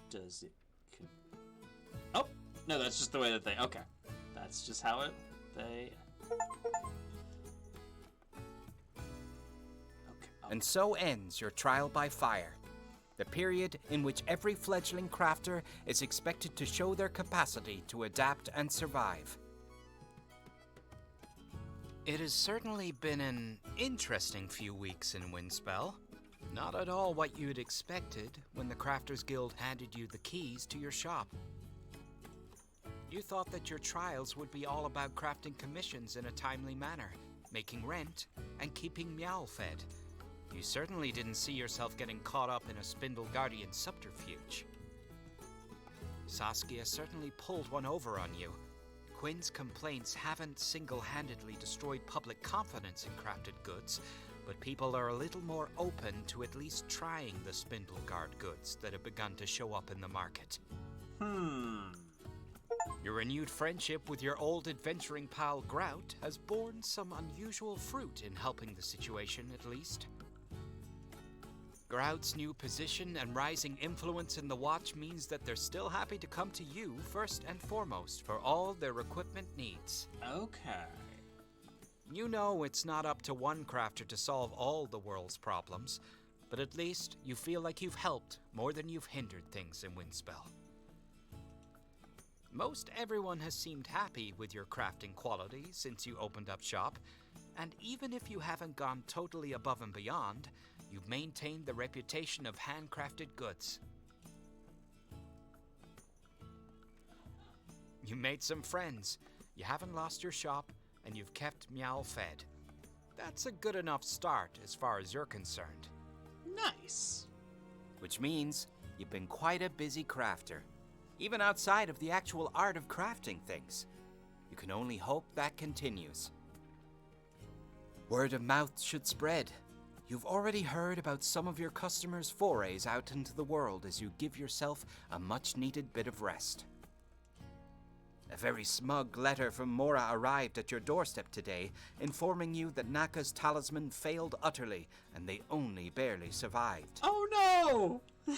Does it... Oh! No, that's just the way that they... Okay. That's just how it... They... And so ends your trial by fire, the period in which every fledgling crafter is expected to show their capacity to adapt and survive. It has certainly been an interesting few weeks in Windspell. Not at all what you'd expected when the Crafters Guild handed you the keys to your shop. You thought that your trials would be all about crafting commissions in a timely manner, making rent, and keeping Meow fed. You certainly didn't see yourself getting caught up in a Spindle Guardian subterfuge. Saskia certainly pulled one over on you. Quinn's complaints haven't single-handedly destroyed public confidence in crafted goods, but people are a little more open to at least trying the Spindle Guard goods that have begun to show up in the market. Your renewed friendship with your old adventuring pal Grout has borne some unusual fruit in helping the situation, at least. Grout's new position and rising influence in the Watch means that they're still happy to come to you first and foremost for all their equipment needs. Okay. You know it's not up to one crafter to solve all the world's problems, but at least you feel like you've helped more than you've hindered things in Windspell. Most everyone has seemed happy with your crafting quality since you opened up shop, and even if you haven't gone totally above and beyond, you've maintained the reputation of handcrafted goods. You made some friends, you haven't lost your shop, and you've kept Meow fed. That's a good enough start as far as you're concerned. Nice. Which means you've been quite a busy crafter, even outside of the actual art of crafting things. You can only hope that continues. Word of mouth should spread. You've already heard about some of your customers' forays out into the world as you give yourself a much-needed bit of rest. A very smug letter from Mora arrived at your doorstep today, informing you that Naka's talisman failed utterly, and they only barely survived. Oh no!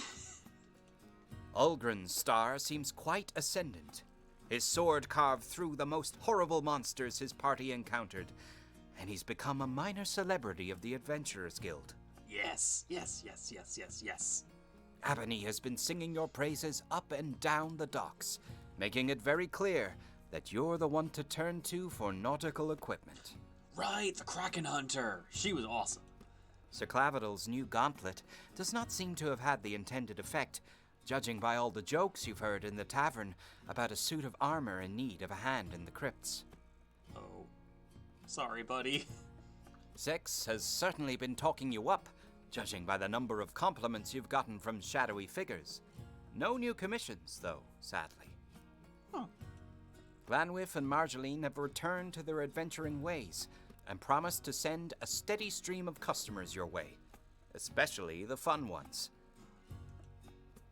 Ulgrin's star seems quite ascendant. His sword carved through the most horrible monsters his party encountered, and he's become a minor celebrity of the Adventurers Guild. Yes. Ebony has been singing your praises up and down the docks, making it very clear that you're the one to turn to for nautical equipment. Right, the Kraken Hunter. She was awesome. Sir Clavidel's new gauntlet does not seem to have had the intended effect, judging by all the jokes you've heard in the tavern about a suit of armor in need of a hand in the crypts. Oh. Sorry, buddy. Sex has certainly been talking you up, judging by the number of compliments you've gotten from shadowy figures. No new commissions, though, sadly. Huh. Glanwith and Marjolaine have returned to their adventuring ways and promised to send a steady stream of customers your way, especially the fun ones.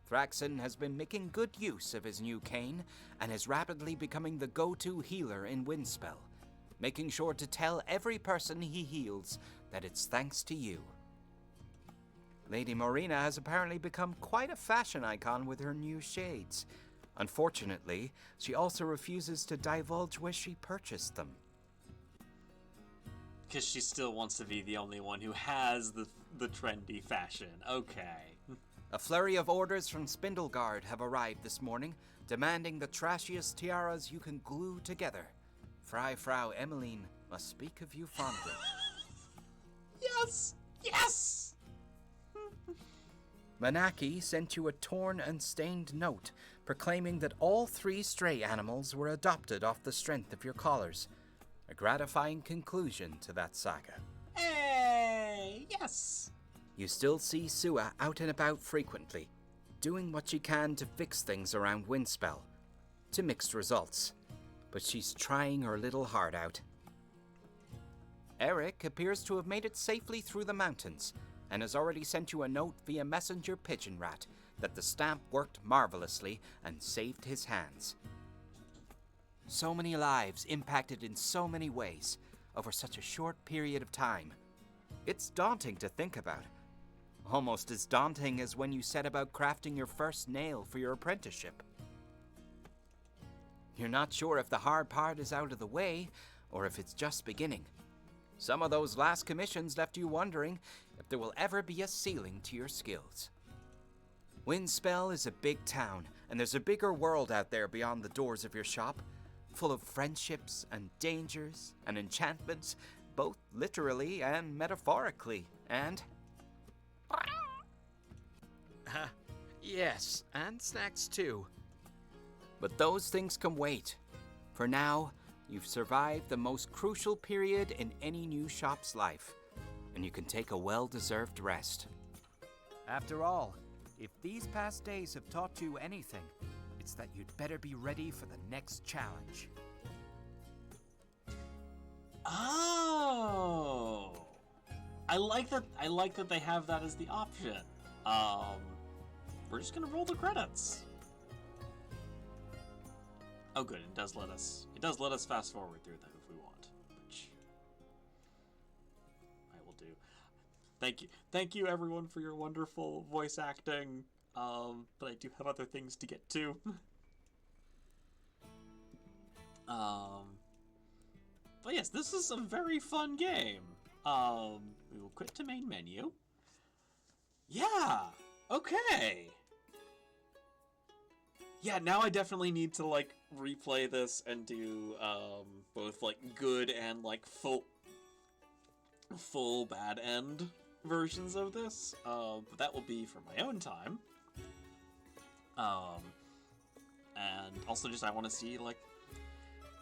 Thraxon has been making good use of his new cane and is rapidly becoming the go-to healer in Windspell, making sure to tell every person he heals that it's thanks to you. Lady Morena has apparently become quite a fashion icon with her new shades. Unfortunately, she also refuses to divulge where she purchased them. Because she still wants to be the only one who has the trendy fashion. Okay. A flurry of orders from Spindleguard have arrived this morning, demanding the trashiest tiaras you can glue together. Frau Emmeline must speak of you fondly. Yes! Yes! Manaki sent you a torn and stained note proclaiming that all 3 stray animals were adopted off the strength of your collars. A gratifying conclusion to that saga. Hey! Yes! You still see Sua out and about frequently, doing what she can to fix things around Windspell, to mixed results. But she's trying her little heart out. Eric appears to have made it safely through the mountains, and has already sent you a note via messenger pigeon rat that the stamp worked marvelously and saved his hands. So many lives impacted in so many ways over such a short period of time. It's daunting to think about. Almost as daunting as when you set about crafting your first nail for your apprenticeship. You're not sure if the hard part is out of the way, or if it's just beginning. Some of those last commissions left you wondering if there will ever be a ceiling to your skills. Windspell is a big town, and there's a bigger world out there beyond the doors of your shop, full of friendships and dangers and enchantments, both literally and metaphorically, and... yes, and snacks too. But those things can wait. For now, you've survived the most crucial period in any new shop's life, and you can take a well-deserved rest. After all, if these past days have taught you anything, it's that you'd better be ready for the next challenge. Oh! I like that they have that as the option. We're just gonna roll the credits. Oh good, it does let us fast forward through them if we want, which I will do. Thank you everyone for your wonderful voice acting, but I do have other things to get to. But yes, this is a very fun game. We will quit to main menu. Yeah, okay. Yeah, now I definitely need to, like, replay this and do, both, like, good and, like, full bad end versions of this. But that will be for my own time. And also just I want to see, like,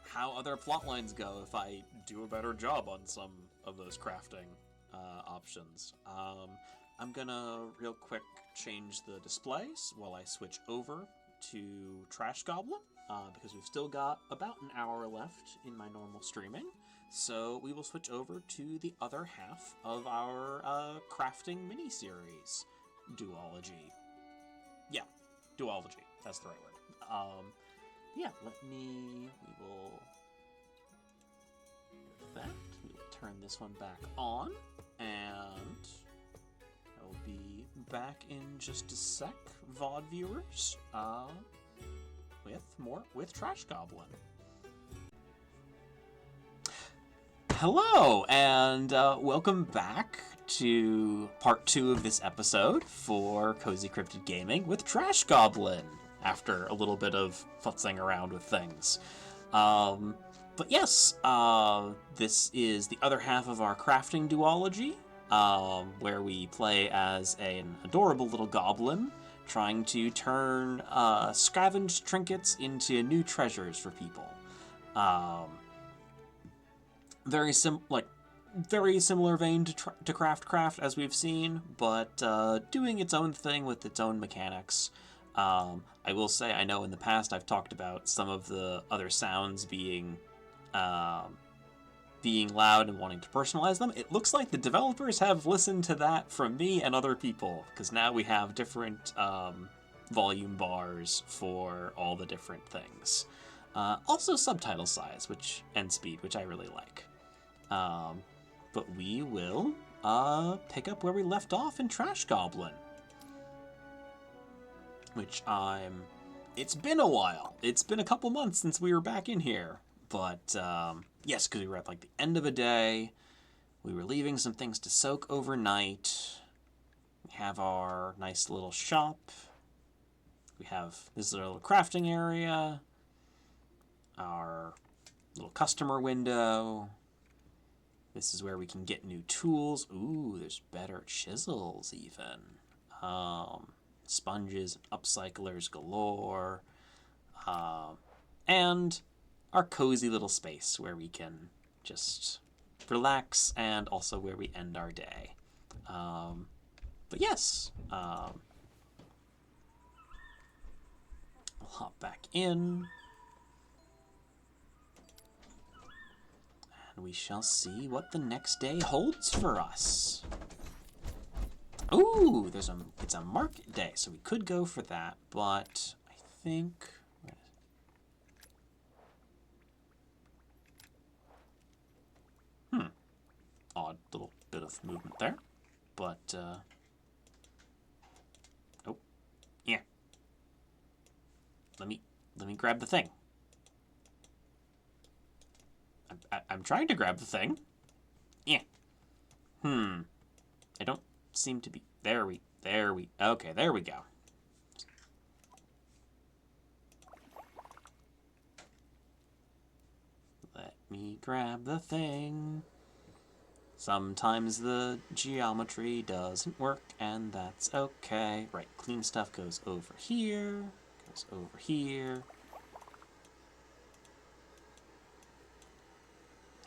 how other plot lines go if I do a better job on some of those crafting, options. I'm gonna real quick change the displays while I switch over to Trash Goblin, because we've still got about an hour left in my normal streaming. So we will switch over to the other half of our crafting mini-series, duology. Yeah, duology, that's the right word. Yeah, we will turn this one back on, and I will be back in just a sec, VOD viewers, with Trash Goblin. Hello, and welcome back to part 2 of this episode for CozyCryptidGaming with Trash Goblin, after a little bit of futzing around with things. But yes, this is the other half of our crafting duology, where we play as an adorable little goblin trying to turn scavenged trinkets into new treasures for people. Very similar vein to CraftCraft as we've seen, but doing its own thing with its own mechanics. I will say, I know in the past I've talked about some of the other sounds being loud and wanting to personalize them. It looks like the developers have listened to that from me and other people, because now we have different volume bars for all the different things. Also subtitle size and speed, which I really like. But we will pick up where we left off in Trash Goblin. It's been a while. It's been a couple months since we were back in here. But, yes, because we were at, like, the end of a day. We were leaving some things to soak overnight. We have our nice little shop. This is our little crafting area. Our little customer window. This is where we can get new tools. Ooh, there's better chisels even. Sponges, upcyclers galore. And our cozy little space where we can just relax and also where we end our day. But yes, I'll hop back in. And we shall see what the next day holds for us. Ooh, it's a market day, so we could go for that, but I think... Odd little bit of movement there, but, oh, yeah. Let me grab the thing. I'm trying to grab the thing. Yeah. I don't seem to be... okay, there we go. Let me grab the thing. Sometimes the geometry doesn't work, and that's okay. Right, clean stuff goes over here, goes over here.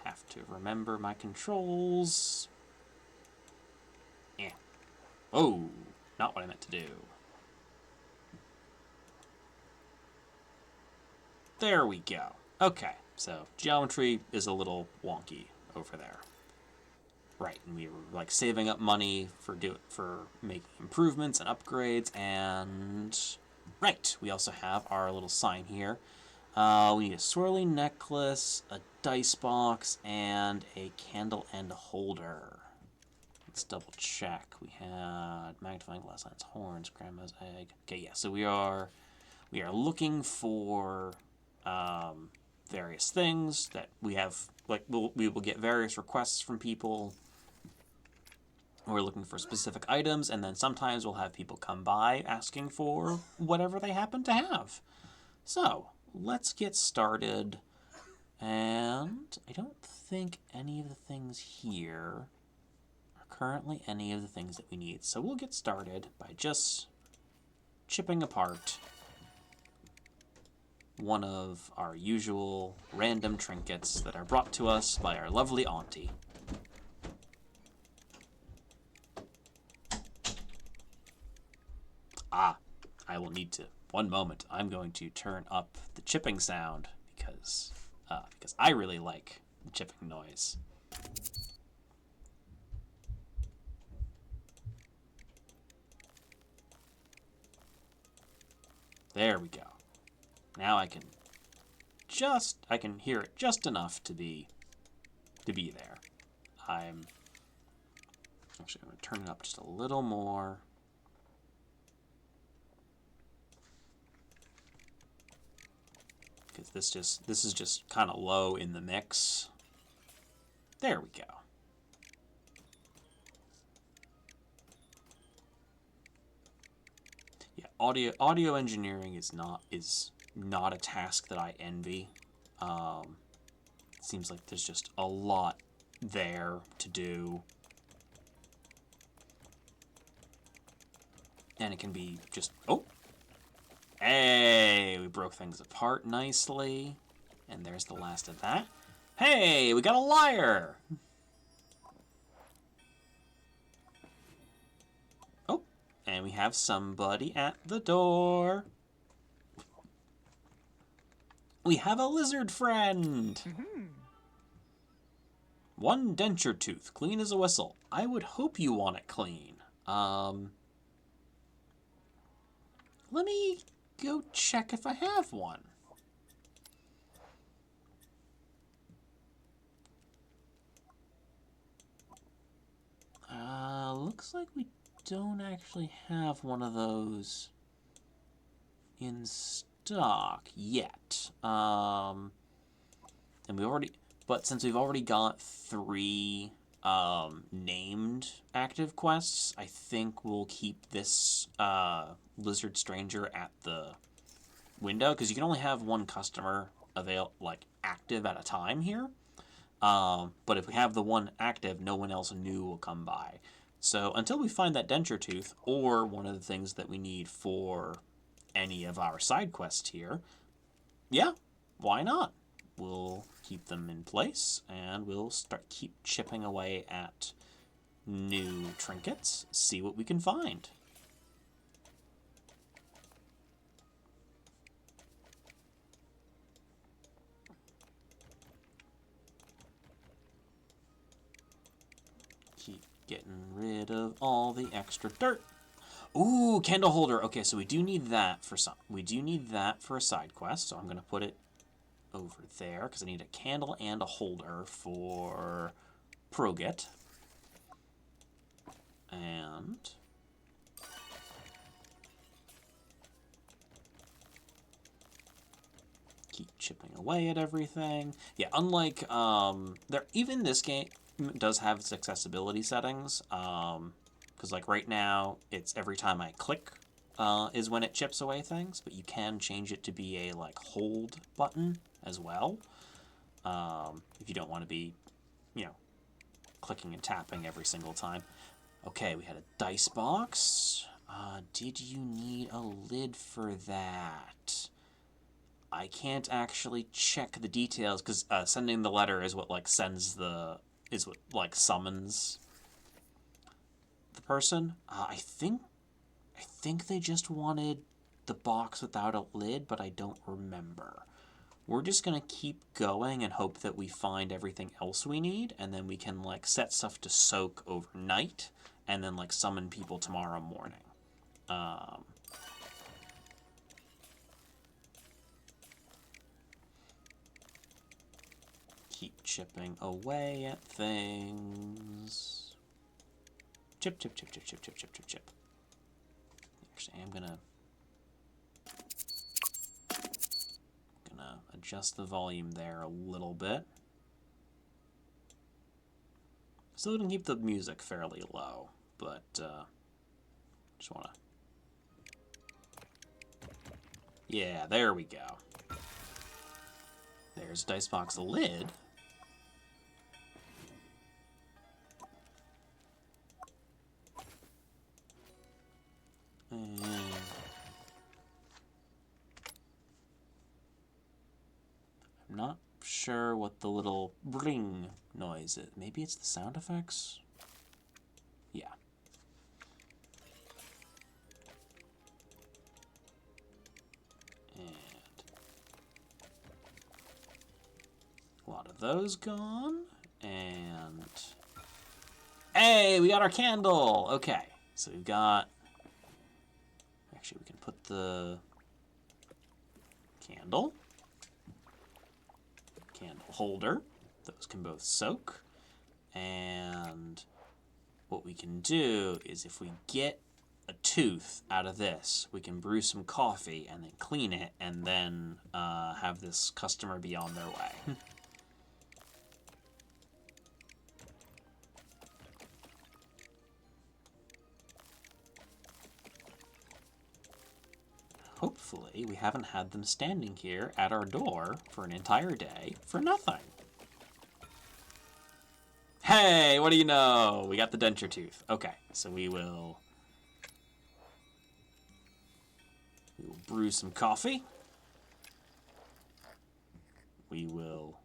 Have to remember my controls. Yeah. Oh, not what I meant to do. There we go. Okay, so geometry is a little wonky over there. Right, and we were like saving up money for making improvements and upgrades, and right, we also have our little sign here. We need a swirly necklace, a dice box, and a candle end holder. Let's double check. We had magnifying glass lens, horns, grandma's egg. Okay, yeah, so we are looking for various things that we have. Like we will get various requests from people. We're looking for specific items, and then sometimes we'll have people come by asking for whatever they happen to have. So, let's get started. And I don't think any of the things here are currently any of the things that we need. So we'll get started by just chipping apart one of our usual random trinkets that are brought to us by our lovely auntie. I will need to. One moment. I'm going to turn up the chipping sound because I really like the chipping noise. There we go. Now I can hear it just enough to be there. I'm actually going to turn it up just a little more. Because this is just kind of low in the mix. There we go. Yeah, audio engineering is not a task that I envy. It seems like there's just a lot there to do. And it can be just... Oh! Hey! We broke things apart nicely. And there's the last of that. Hey! We got a liar! Oh! And we have somebody at the door. We have a lizard friend! One denture tooth, clean as a whistle. I would hope you want it clean. Let me go check if I have one. Looks like we don't actually have one of those in stock yet. And but since we've already got 3 named active quests, I think we'll keep this Lizard Stranger at the window, because you can only have one customer active at a time here. But if we have the one active, no one else new will come by. So until we find that denture tooth, or one of the things that we need for any of our side quests here, yeah, why not? We'll keep them in place, and we'll keep chipping away at new trinkets, see what we can find. Keep getting rid of all the extra dirt. Ooh, candle holder. Okay, so we do need that for some. We do need that for a side quest, so I'm gonna put it over there because I need a candle and a holder for Progit. And keep chipping away at everything. Yeah, unlike even this game does have its accessibility settings. Because like right now, it's every time I click is when it chips away things, but you can change it to be a like hold button as well. If you don't want to be, clicking and tapping every single time. Okay, we had a dice box. Did you need a lid for that? I can't actually check the details because sending the letter is what summons the person. I think they just wanted the box without a lid, but I don't remember. We're just gonna keep going and hope that we find everything else we need, and then we can like set stuff to soak overnight, and then like summon people tomorrow morning. Keep chipping away at things. Chip, chip, chip, chip, chip, chip, chip, chip, chip. Actually, I'm gonna adjust the volume there a little bit. Still gonna keep the music fairly low, but just wanna... Yeah, there we go. There's Dicebox lid. And I'm not sure what the little ring noise is. Maybe it's the sound effects? Yeah. And a lot of those gone. And hey, we got our candle! Okay, so we've got... Actually, we can put the candle holder. Those can both soak. And what we can do is if we get a tooth out of this, we can brew some coffee and then clean it and then have this customer be on their way. Hopefully, we haven't had them standing here at our door for an entire day for nothing. Hey, what do you know? We got the denture tooth. Okay, so we will brew some coffee. We will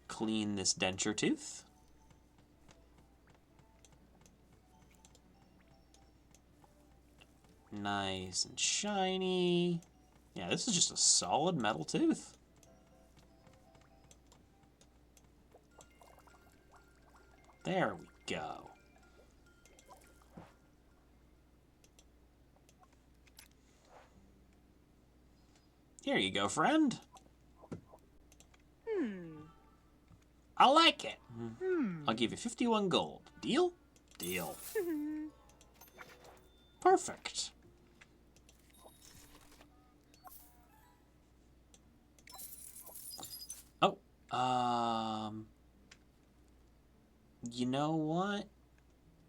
clean this denture tooth. Nice and shiny. Yeah, this is just a solid metal tooth. There we go. Here you go, friend. I like it. I'll give you 51 gold. Deal? Deal. Perfect. Oh, you know what?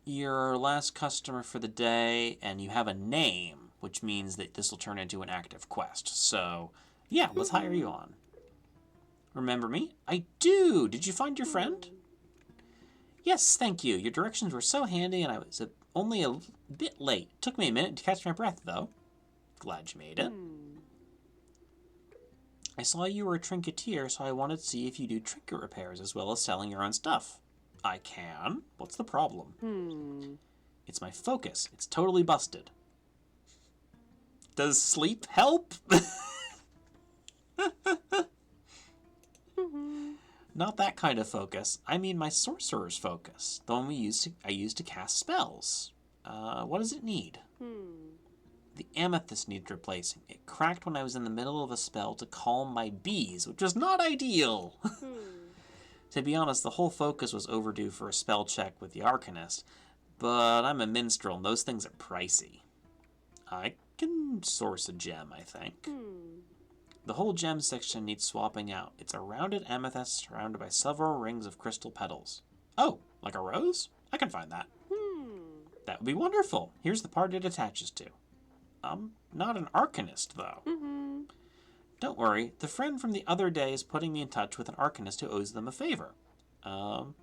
You're our last customer for the day, and you have a name, which means that this will turn into an active quest. So, yeah, let's hire you on. Remember me? I do! Did you find your friend? Yes, thank you. Your directions were so handy and I was only a bit late. Took me a minute to catch my breath, though. Glad you made it. I saw you were a trinketeer, so I wanted to see if you do trinket repairs as well as selling your own stuff. I can. What's the problem? It's my focus. It's totally busted. Does sleep help? Not that kind of focus. I mean my sorcerer's focus. The one I use to cast spells. What does it need? The amethyst needs replacing. It cracked when I was in the middle of a spell to calm my bees, which was not ideal. To be honest, the whole focus was overdue for a spell check with the Arcanist, but I'm a minstrel and those things are pricey. I can source a gem, I think. The whole gem section needs swapping out. It's a rounded amethyst surrounded by several rings of crystal petals. Oh, like a rose? I can find that. That would be wonderful. Here's the part it attaches to. I'm not an Arcanist, though. Don't worry, the friend from the other day is putting me in touch with an Arcanist who owes them a favor. I'll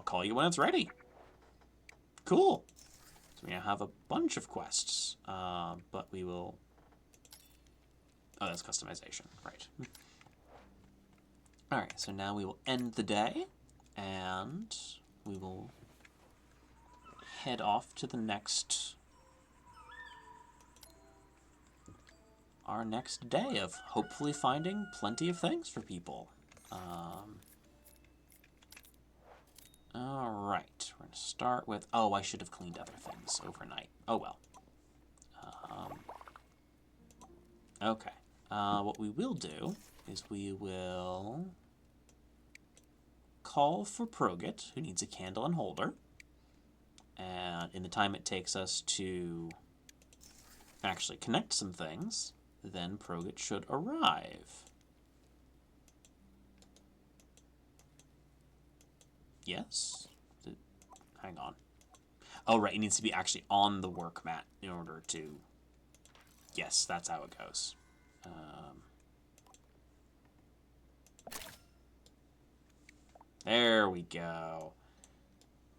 call you when it's ready. Cool. So we now have a bunch of quests, but we will... Oh, that's customization, right. Alright, so now we will end the day, and we will head off to the next... our next day of hopefully finding plenty of things for people. Alright, we're going to start with... Oh, I should have cleaned other things overnight. Oh well. Okay. What we will do is we will call for Progit, who needs a candle and holder. And in the time it takes us to actually connect some things, then Progit should arrive. Yes? Hang on. Oh, right, it needs to be actually on the work mat in order to... Yes, that's how it goes. There we go.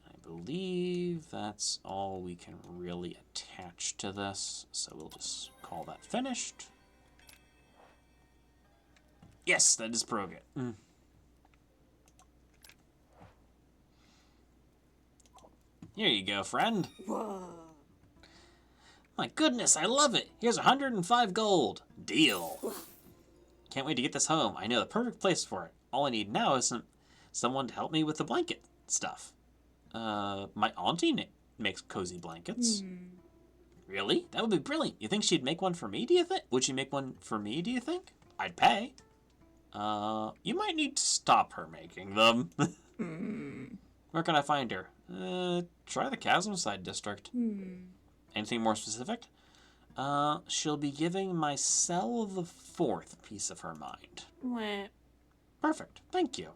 I believe that's all we can really attach to this, so we'll just call that finished. Yes, that is Progit. Here you go, friend. Whoa. My goodness, I love it. Here's 105 gold. Deal. Can't wait to get this home. I know the perfect place for it. All I need now is someone to help me with the blanket stuff. My auntie makes cozy blankets. Really? That would be brilliant. You think she'd make one for me, do you think? Would she make one for me, do you think? I'd pay. You might need to stop her making them. Where can I find her? Try the Chasm Side district. Anything more specific? She'll be giving my cell the 4th piece of her mind. Perfect. Thank you.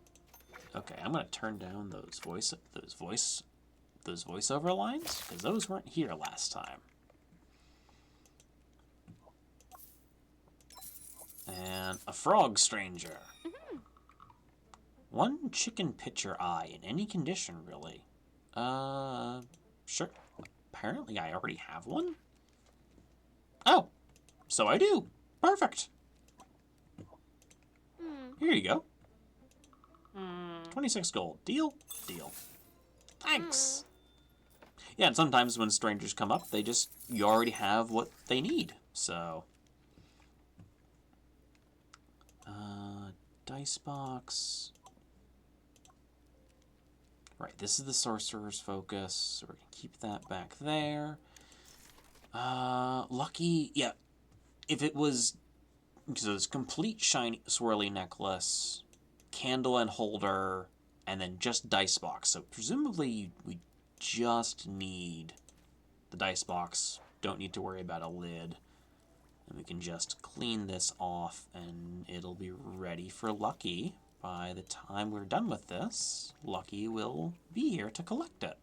Okay, I'm gonna turn down those voiceover lines because those weren't here last time. And a frog stranger. One chicken pitcher eye in any condition, really. Sure. Apparently I already have one. Oh, so I do. Perfect. Here you go. 26 gold. Deal? Deal. Thanks. Yeah, and sometimes when strangers come up, you already have what they need, so... dice box. Right, this is the sorcerer's focus, so we're gonna keep that back there. Lucky, yeah. If it was, so it's complete shiny swirly necklace, candle and holder, and then just dice box. So presumably we just need the dice box. Don't need to worry about a lid. And we can just clean this off and it'll be ready for Lucky. By the time we're done with this, Lucky will be here to collect it.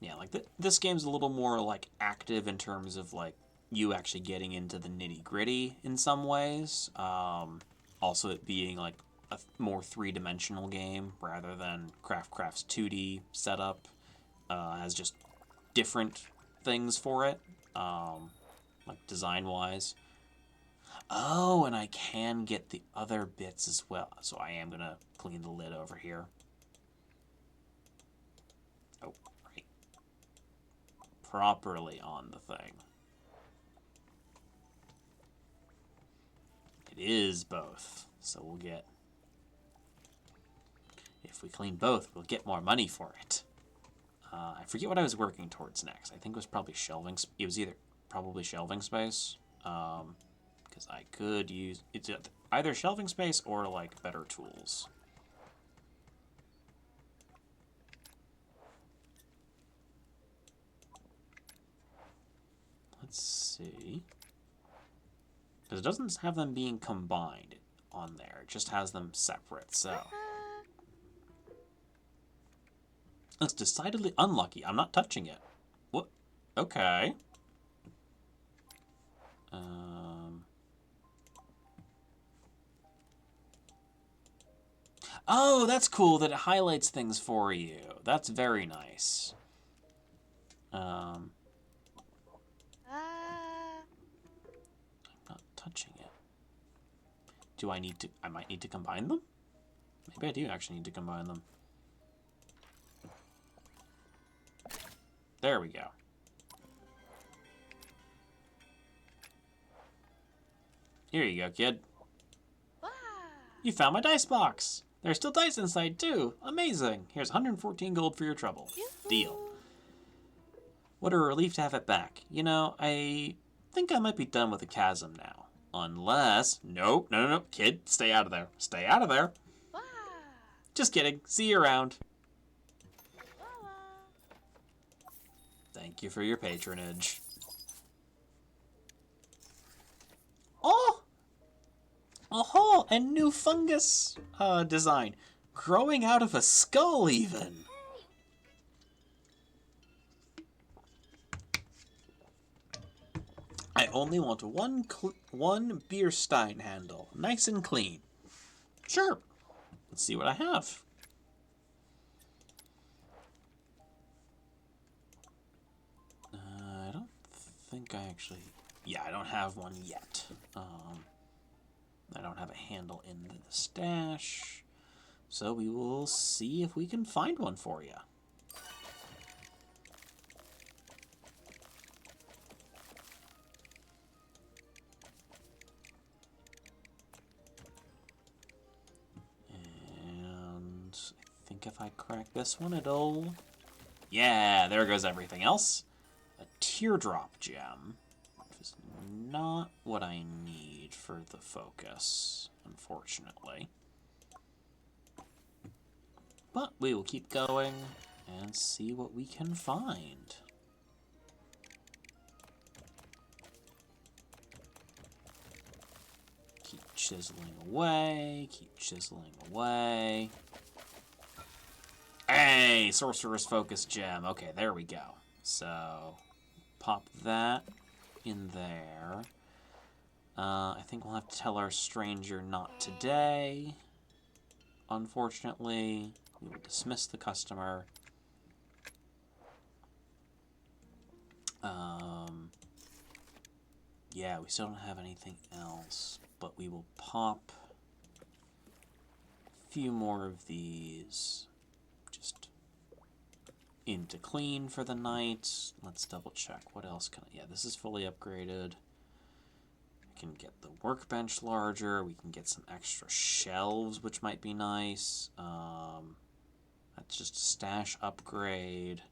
Yeah, like this game's a little more like active in terms of like you actually getting into the nitty-gritty in some ways. Also, it being like a more three-dimensional game rather than CraftCraft's 2D setup. Has just different things for it, like design-wise. Oh, and I can get the other bits as well. So I am going to clean the lid over here. Oh, right. Properly on the thing. It is both. So we'll get... If we clean both, we'll get more money for it. I forget what I was working towards next. I think it was probably shelving... It was either probably shelving space. Because I could use... It's either shelving space or, like, better tools. Let's see. Because it doesn't have them being combined on there. It just has them separate, so... It's decidedly unlucky. I'm not touching it. What? Okay. Oh, that's cool that it highlights things for you. That's very nice. I'm not touching it. Do I need to... I might need to combine them? Maybe I do actually need to combine them. There we go. Here you go, kid. You found my dice box. There's still dice inside, too. Amazing. Here's 114 gold for your trouble. Deal. What a relief to have it back. You know, I think I might be done with the chasm now. Unless... Nope. No. Kid, stay out of there. Stay out of there. Just kidding. See you around. Thank you for your patronage. Oh! Oh, and new fungus design. Growing out of a skull, even. I only want one beer stein handle. Nice and clean. Sure. Let's see what I have. I don't think I actually... Yeah, I don't have one yet. I don't have a handle in the stash. So we will see if we can find one for you. And I think if I crack this one, it'll... Yeah, there goes everything else. A teardrop gem, which is not what I need for the focus, unfortunately. But we will keep going and see what we can find. Keep chiseling away, keep chiseling away. Hey, Sorcerer's Focus Gem. Okay, there we go. So, pop that in there. I think we'll have to tell our stranger not today. Unfortunately, we will dismiss the customer. Yeah, we still don't have anything else, but we will pop a few more of these just into clean for the night. Let's double check. What else can I... Yeah, this is fully upgraded. We can get the workbench larger. We can get some extra shelves, which might be nice. That's just a stash upgrade.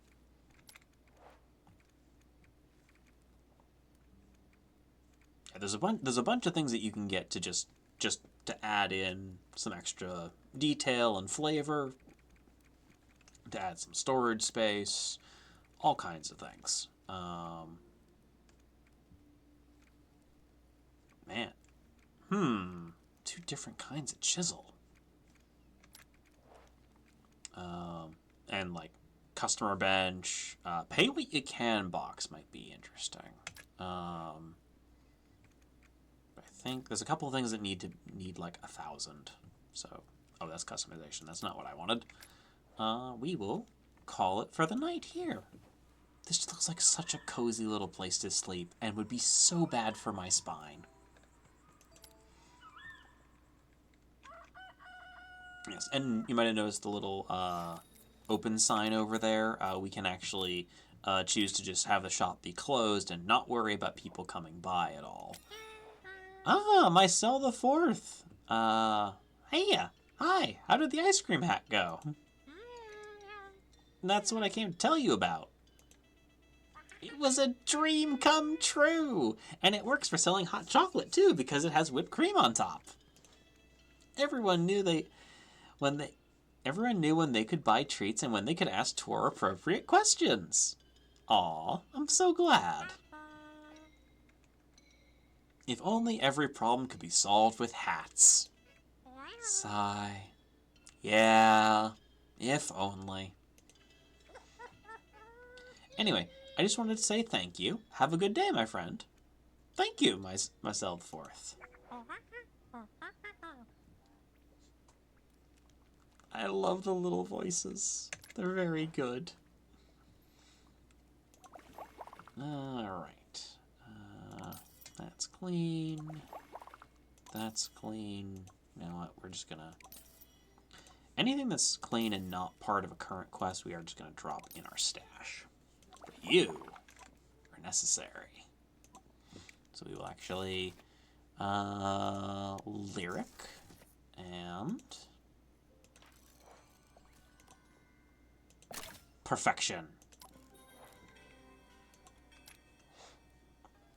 Yeah, there's a bunch of things that you can get to just to add in some extra detail and flavor, to add some storage space, all kinds of things. Man. Two different kinds of chisel. And like customer bench, pay what you can box might be interesting. I think there's a couple of things that need like 1,000. So, oh, that's customization. That's not what I wanted. We will call it for the night here. This just looks like such a cozy little place to sleep and would be so bad for my spine. Yes, and you might have noticed the little open sign over there. We can actually choose to just have the shop be closed and not worry about people coming by at all. Ah, Mycel the Fourth. Hey, hi. How did the ice cream hat go? That's what I came to tell you about. It was a dream come true, and it works for selling hot chocolate too because it has whipped cream on top. Everyone knew when they could buy treats and when they could ask tour appropriate questions. Aw, I'm so glad. If only every problem could be solved with hats. Sigh. Yeah, if only. Anyway, I just wanted to say thank you. Have a good day, my friend. Thank you, Mycel the Fourth. I love the little voices. They're very good. Alright. That's clean. That's clean. You know what? We're just gonna... Anything that's clean and not part of a current quest, we are just gonna drop in our stash. But you are necessary. So we will actually... Lyric. And... Perfection.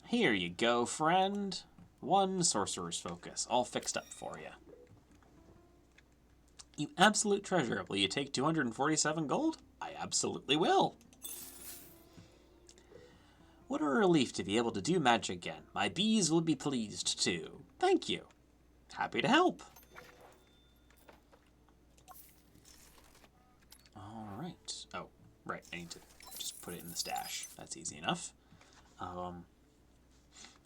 Here you go, friend. 1 Sorcerer's Focus, all fixed up for you. You absolute treasure. Will you take 247 gold? I absolutely will. What a relief to be able to do magic again. My bees will be pleased too. Thank you. Happy to help. Alright. Oh, right. I need to just put it in the stash. That's easy enough.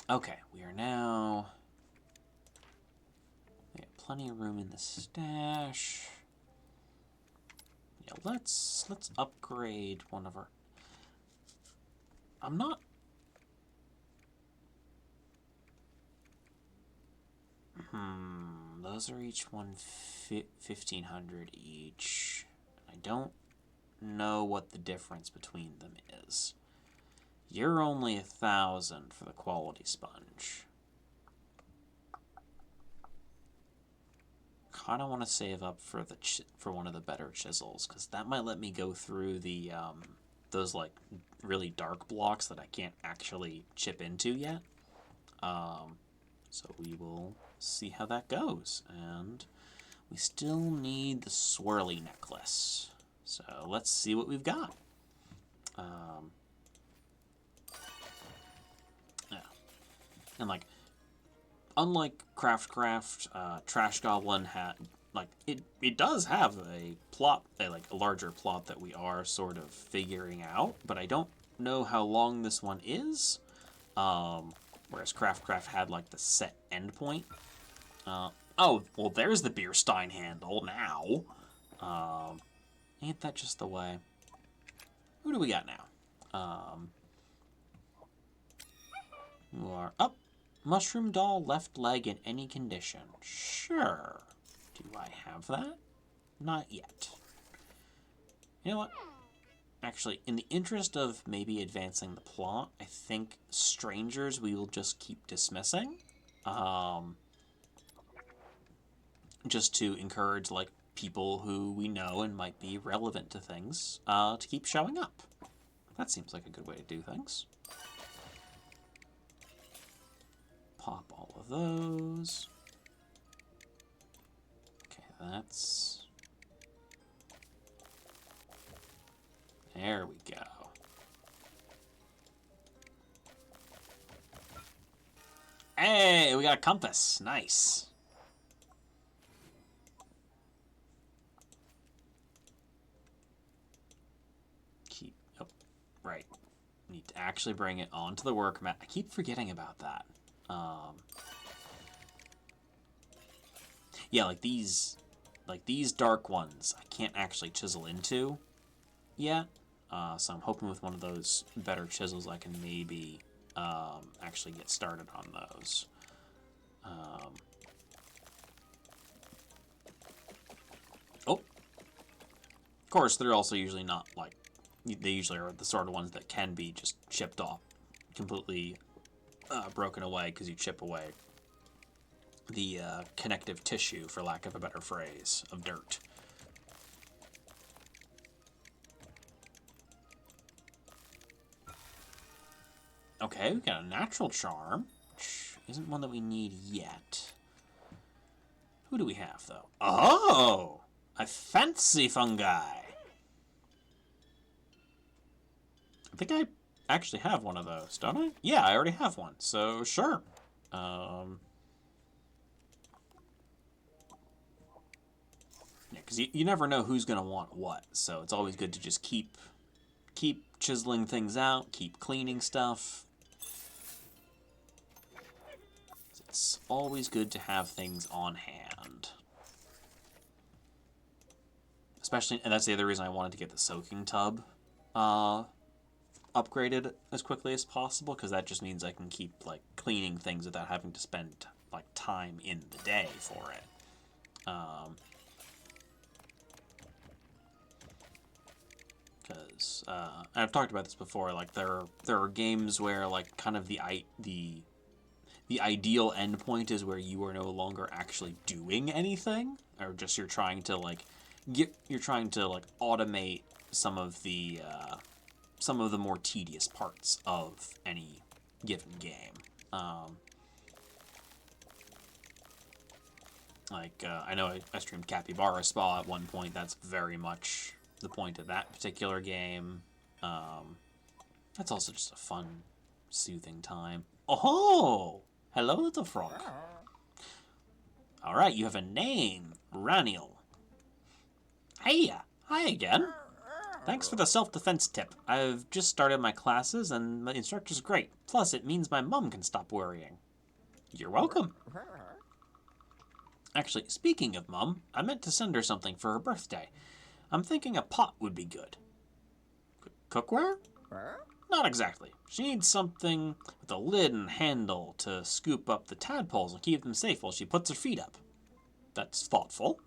Okay, we are now... We have plenty of room in the stash. Yeah, let's upgrade one of our... I'm not... Those are each 1,500 each. I don't know what the difference between them is. You're only 1,000 for the quality sponge. Kind of want to save up for for one of the better chisels, because that might let me go through the those like really dark blocks that I can't actually chip into yet. So we will see how that goes, and we still need the swirly necklace. So let's see what we've got. And like, unlike CraftCraft, Trash Goblin had like it does have a plot, a larger plot that we are sort of figuring out, but I don't know how long this one is. Whereas CraftCraft had like the set endpoint. Oh, well, there's the beer stein handle now. Ain't that just the way? Who do we got now? You are up. Mushroom doll, left leg in any condition. Sure. Do I have that? Not yet. You know what? Actually, in the interest of maybe advancing the plot, I think strangers we will just keep dismissing. Just to encourage, like, people who we know and might be relevant to things to keep showing up. That seems like a good way to do things. Pop all of those. Okay, that's... There we go. Hey, we got a compass. Nice. Keep... Oh, right. Need to actually bring it onto the work mat. I keep forgetting about that. Yeah, like these dark ones, I can't actually chisel into yet. So I'm hoping with one of those better chisels I can maybe actually get started on those. Oh, of course, they're also usually not like, they usually are the sort of ones that can be just chipped off, completely broken away because you chip away the connective tissue, for lack of a better phrase, of dirt. Okay, we got a natural charm, which isn't one that we need yet. Who do we have, though? Oh! I fancy fungi! I think I actually have one of those, don't I? Yeah, I already have one, so sure. Yeah, because you never know who's going to want what, so it's always good to just keep chiseling things out, keep cleaning stuff. It's always good to have things on hand. Especially, and that's the other reason I wanted to get the soaking tub upgraded as quickly as possible, because that just means I can keep like cleaning things without having to spend like time in the day for it. Because I've talked about this before. Like there are games where like kind of the ideal endpoint is where you are no longer actually doing anything, or just you're trying to automate some of the more tedious parts of any given game. I know I streamed Capybara Spa at one point. That's very much the point of that particular game. That's also just a fun, soothing time. Oh! Hello, little frog. Alright, you have a name. Raniel. Hey! Hi again. Thanks for the self-defense tip. I've just started my classes, and the instructor's great. Plus, it means my mom can stop worrying. You're welcome. Actually, speaking of Mom, I meant to send her something for her birthday. I'm thinking a pot would be good. Cookware? Not exactly. She needs something with a lid and handle to scoop up the tadpoles and keep them safe while she puts her feet up. That's thoughtful.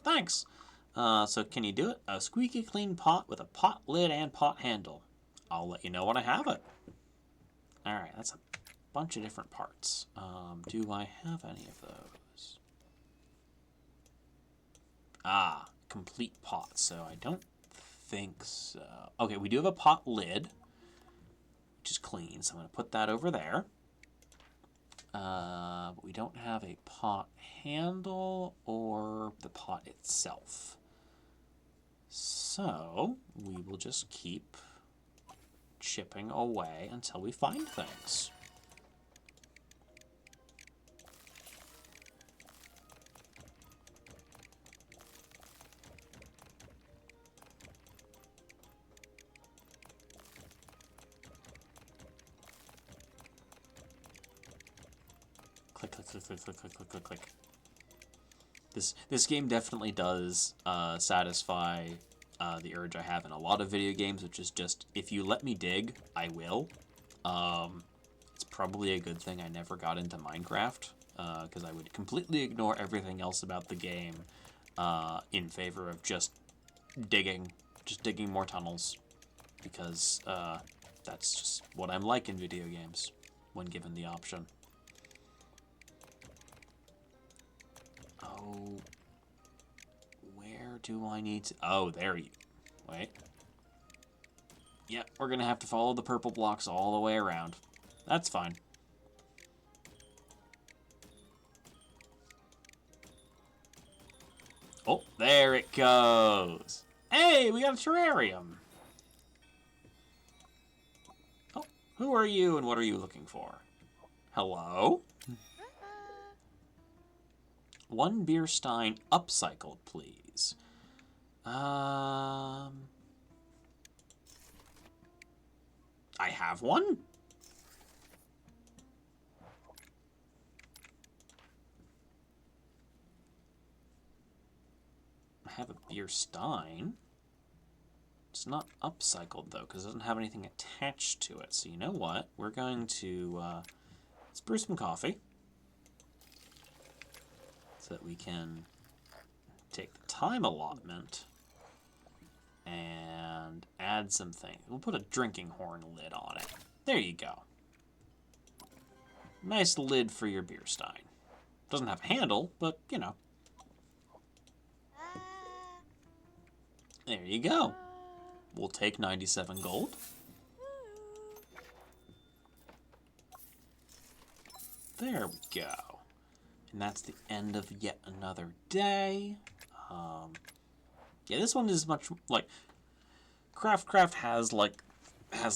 Thanks. So can you do it? A squeaky clean pot with a pot lid and pot handle. I'll let you know when I have it. Alright, that's a bunch of different parts. Do I have any of those? Ah, complete pot, so I don't think so. Okay, we do have a pot lid, which is clean, so I'm going to put that over there. But we don't have a pot handle or the pot itself. So we will just keep chipping away until we find things. Click, click, click, click, click, click, click, click, click. This game definitely does satisfy the urge I have in a lot of video games, which is just, if you let me dig, I will. It's probably a good thing I never got into Minecraft, because I would completely ignore everything else about the game in favor of just digging more tunnels, because that's just what I'm like in video games when given the option. Oh, where do I need to... Oh, there you... Wait. Yep, we're going to have to follow the purple blocks all the way around. That's fine. Oh, there it goes. Hey, we got a terrarium. Oh, who are you and what are you looking for? Hello? One beer stein upcycled, please. have one. I have a beer stein. It's not upcycled, though, because it doesn't have anything attached to it. So you know what? We're going to let's brew some coffee so that we can take the time allotment and add some things. We'll put a drinking horn lid on it. There you go. Nice lid for your beer stein. Doesn't have a handle, but, you know. There you go. We'll take 97 gold. There we go. And that's the end of yet another day. Yeah, this one is much like CraftCraft has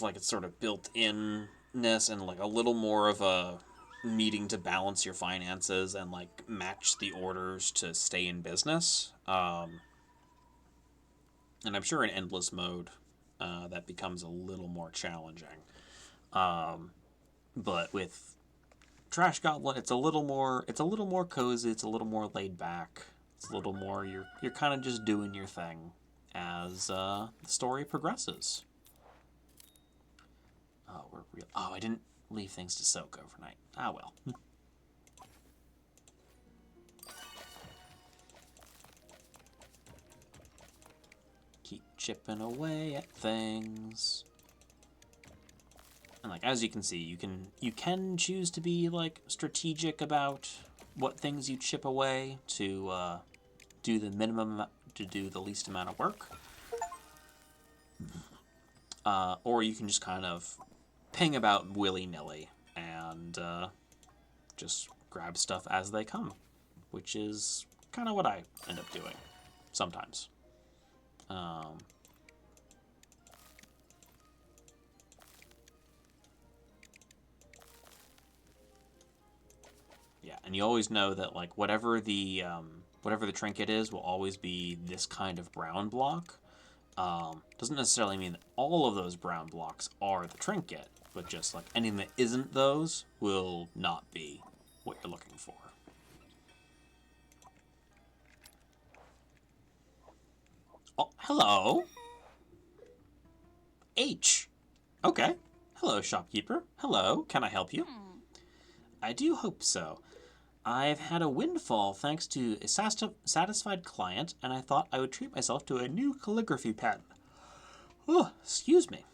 its sort of built-inness and like a little more of a needing to balance your finances and like match the orders to stay in business. And I'm sure in endless mode, that becomes a little more challenging. But with Trash Goblin, it's a little more cozy. It's a little more laid back. It's a little more you're kind of just doing your thing as the story progresses. Oh, I didn't leave things to soak overnight. Ah well. Keep chipping away at things. And like as you can see, you can choose to be like strategic about what things you chip away to do the least amount of work. Or you can just kind of ping about willy-nilly and just grab stuff as they come, which is kind of what I end up doing sometimes. Yeah, and you always know that like whatever the trinket is will always be this kind of brown block. Doesn't necessarily mean that all of those brown blocks are the trinket, but just like anything that isn't those will not be what you're looking for. Oh, hello. H. Okay. Hello, shopkeeper. Hello, can I help you? I do hope so. I've had a windfall thanks to a satisfied client, and I thought I would treat myself to a new calligraphy pen. Oh, excuse me.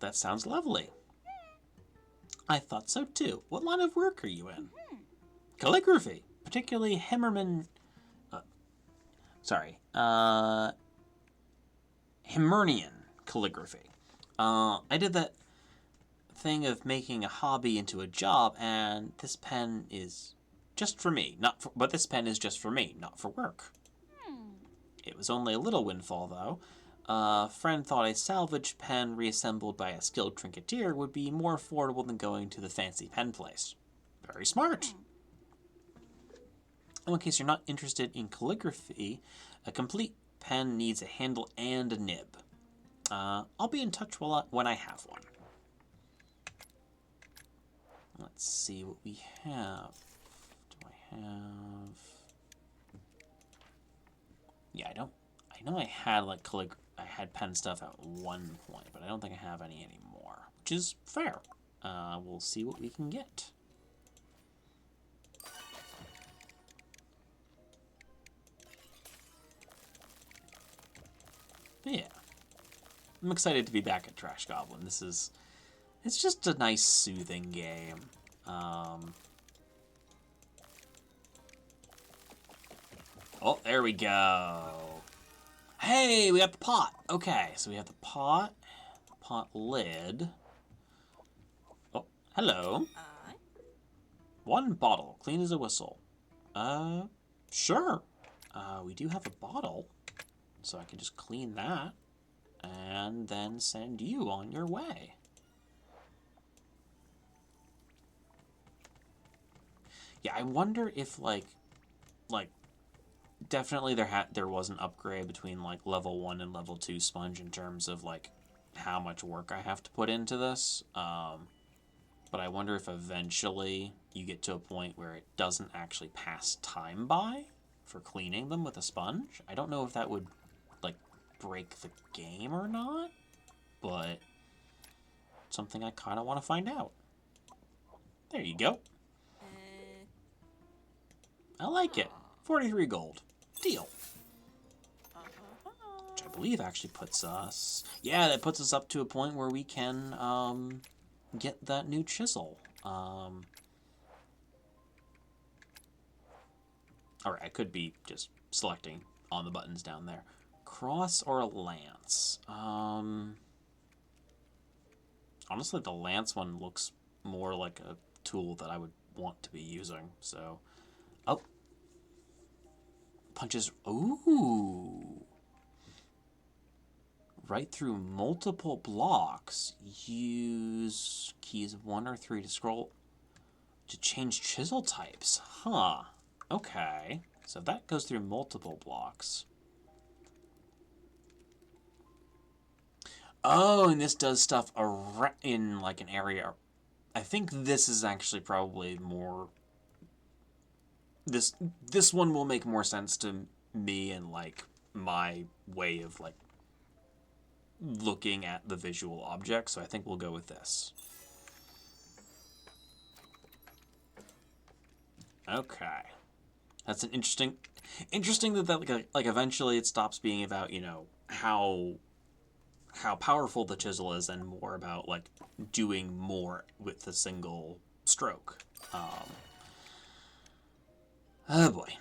That sounds lovely. I thought so too. What line of work are you in? Calligraphy, particularly Himmernian calligraphy. I did that thing of making a hobby into a job, and this pen is just for me, but this pen is just for me, not for work. It was only a little windfall, though. A friend thought a salvage pen reassembled by a skilled trinketeer would be more affordable than going to the fancy pen place. Very smart. In case you're not interested in calligraphy, a complete pen needs a handle and a nib. I'll be in touch when I have one. Let's see what we have. Do I have... Yeah, I know I had like I had pen stuff at one point, but I don't think I have any anymore, which is fair. We'll see what we can get. Yeah. I'm excited to be back at Trash Goblin. It's just a nice, soothing game. Oh, there we go. Hey, we got the pot. Okay, so we have the pot lid. Oh, hello. One bottle, clean as a whistle. Sure. We do have a bottle, so I can just clean that and then send you on your way. Yeah, I wonder if like definitely there was an upgrade between like level 1 and level 2 sponge in terms of like how much work I have to put into this. But I wonder if eventually you get to a point where it doesn't actually pass time by for cleaning them with a sponge. I don't know if that would, like, break the game or not, but it's something I kind of want to find out. There you go. I like it. 43 gold. Deal. Which I believe actually puts us... Yeah, that puts us up to a point where we can get that new chisel. Alright, I could be just selecting on the buttons down there. Cross or lance? Honestly, the lance one looks more like a tool that I would want to be using, so... Oh. Punches... Ooh. Right through multiple blocks. Use keys of 1 or 3 to scroll... to change chisel types. Huh. Okay. So that goes through multiple blocks. Oh, and this does stuff in, like, an area... I think this is actually probably more... This one will make more sense to me and, like, my way of, like, looking at the visual object, so I think we'll go with this. Okay. That's an interesting that, like, eventually it stops being about, you know, how powerful the chisel is and more about, like, doing more with a single stroke. Oh boy.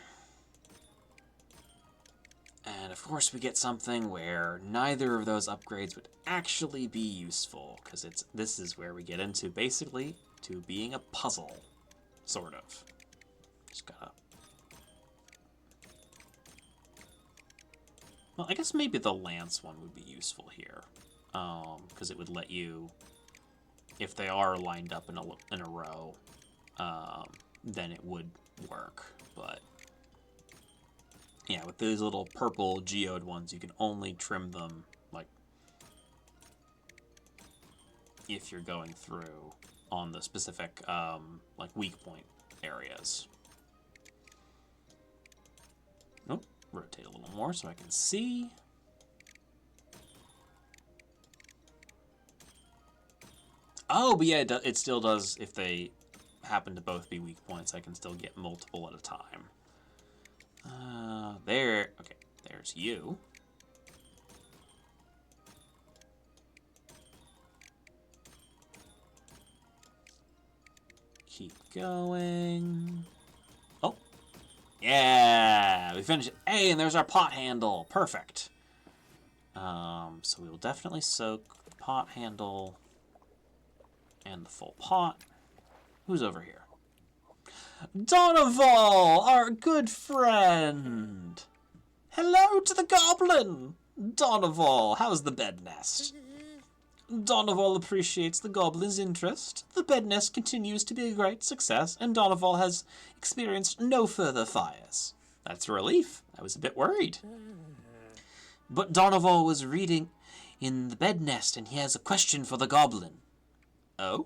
And of course we get something where neither of those upgrades would actually be useful, because this is where we get into basically to being a puzzle, sort of. Just gotta... Well, I guess maybe the lance one would be useful here, because it would let you, if they are lined up in a row, then it would work. But yeah, with these little purple geode ones, you can only trim them, like, if you're going through on the specific, like, weak point areas. Nope. Rotate a little more so I can see. Oh, but yeah, it still does. If they happen to both be weak points, I can still get multiple at a time. There. Okay, there's you. Keep going. Oh. Yeah, we finished it. Hey, and there's our pot handle. Perfect. So we will definitely soak the pot handle and the full pot. Who's over here? Donoval, our good friend. Hello to the goblin. Donoval, how's the bed nest? Donoval appreciates the goblin's interest. The bed nest continues to be a great success, and Donoval has experienced no further fires. That's a relief. I was a bit worried. But Donoval was reading in the bed nest, and he has a question for the goblin. Oh?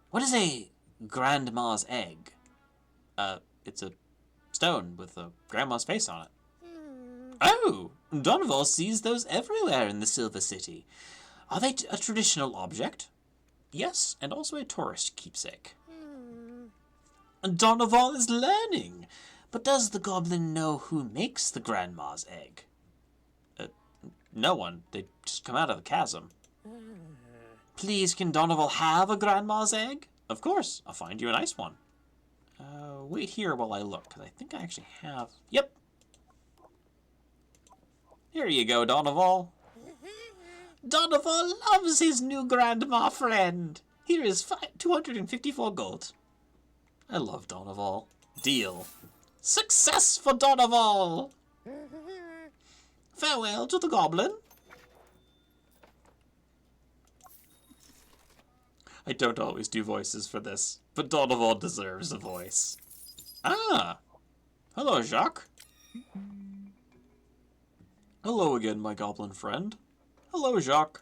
What is a grandma's egg? It's a stone with a grandma's face on it. Oh! Donoval sees those everywhere in the Silver City. Are they a traditional object? Yes, and also a tourist keepsake. Donoval is learning. But does the goblin know who makes the grandma's egg? No one. They just come out of the chasm. Please, can Donoval have a grandma's egg? Of course. I'll find you a nice one. Wait here while I look, because I think I actually have... Yep. Here you go, Donoval. Donoval loves his new grandma friend. Here is 254 gold. I love Donoval. Deal. Success for Donoval! Farewell to the goblin. I don't always do voices for this, but Donoval deserves a voice. Ah! Hello, Jacques. Hello again, my goblin friend. Hello, Jacques.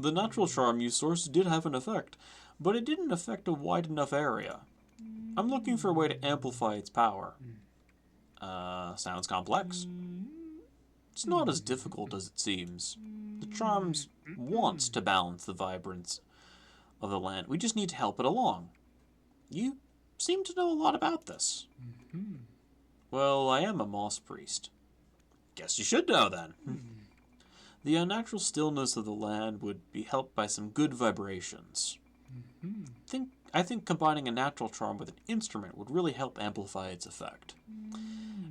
The natural charm you sourced did have an effect, but it didn't affect a wide enough area. I'm looking for a way to amplify its power. Sounds complex. It's not as difficult as it seems. The charms wants to balance the vibrance of the land. We just need to help it along. You seem to know a lot about this. Well, I am a moss priest. Guess you should know then. The unnatural stillness of the land would be helped by some good vibrations. I think combining a natural charm with an instrument would really help amplify its effect.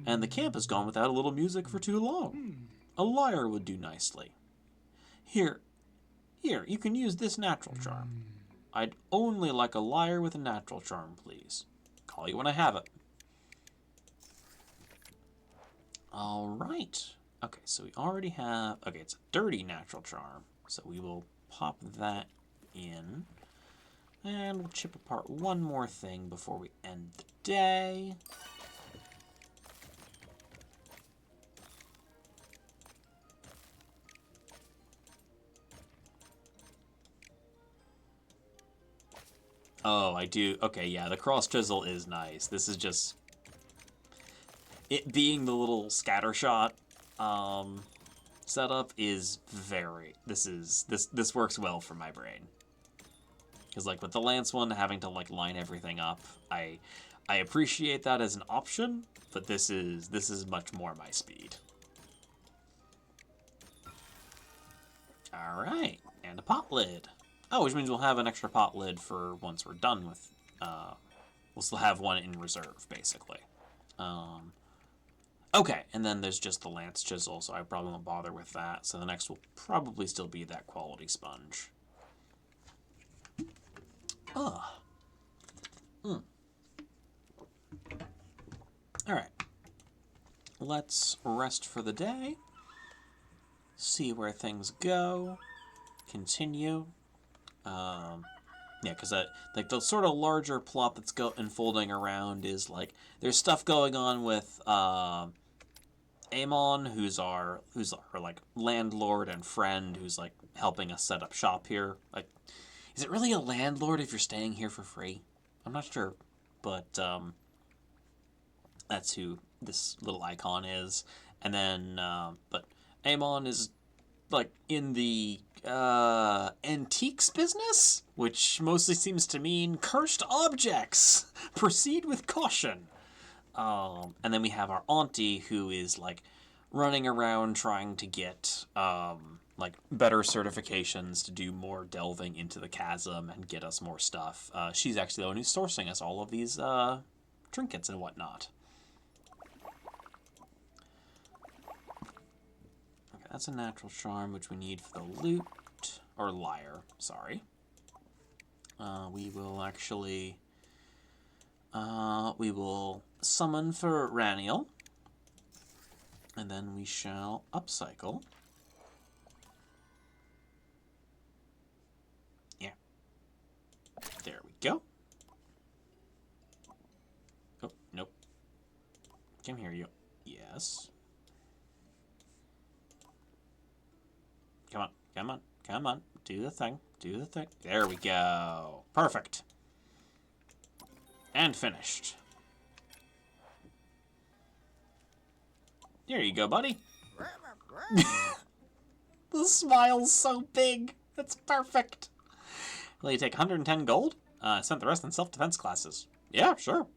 And the camp has gone without a little music for too long. A lyre would do nicely. Here, you can use this natural charm. I'd only like a lyre with a natural charm, please. Call you when I have it. Alright. Okay, so we already have... Okay, it's a dirty natural charm. So we will pop that in. And we'll chip apart one more thing before we end the day. Oh, I do. Okay, yeah, the cross chisel is nice. This is just... It being the little scatter shot setup is very... This works well for my brain. Because, like, with the lance one, having to, like, line everything up, I appreciate that as an option, but this is much more my speed. Alright, and a pot lid. Oh, which means we'll have an extra pot lid for once we're done with... we'll still have one in reserve, basically. Okay, and then there's just the lance chisel, so I probably won't bother with that. So the next will probably still be that quality sponge. Alright. Let's rest for the day. See where things go. Continue. Yeah, because like the sort of larger plot that's unfolding around is like there's stuff going on with Amon, who's our like landlord and friend, who's like helping us set up shop here. Like, is it really a landlord if you're staying here for free? I'm not sure, but that's who this little icon is. And then, but Amon is like in the antiques business, which mostly seems to mean cursed objects. Proceed with caution. And then we have our auntie, who is like running around trying to get like better certifications to do more delving into the chasm and get us more stuff. She's actually the one who's sourcing us all of these trinkets and whatnot. Okay, that's a natural charm, which we need for the loot. Or lyre, sorry. We will actually... we will summon for Raniel. And then we shall upcycle. Yeah. There we go. Oh, nope. Come here, you. Yes. Come on, come on, come on. Do the thing, do the thing. There we go. Perfect. And finished. There you go, buddy. The smile's so big. That's perfect. Will you take 110 gold? Spent the rest in self-defense classes. Yeah, sure.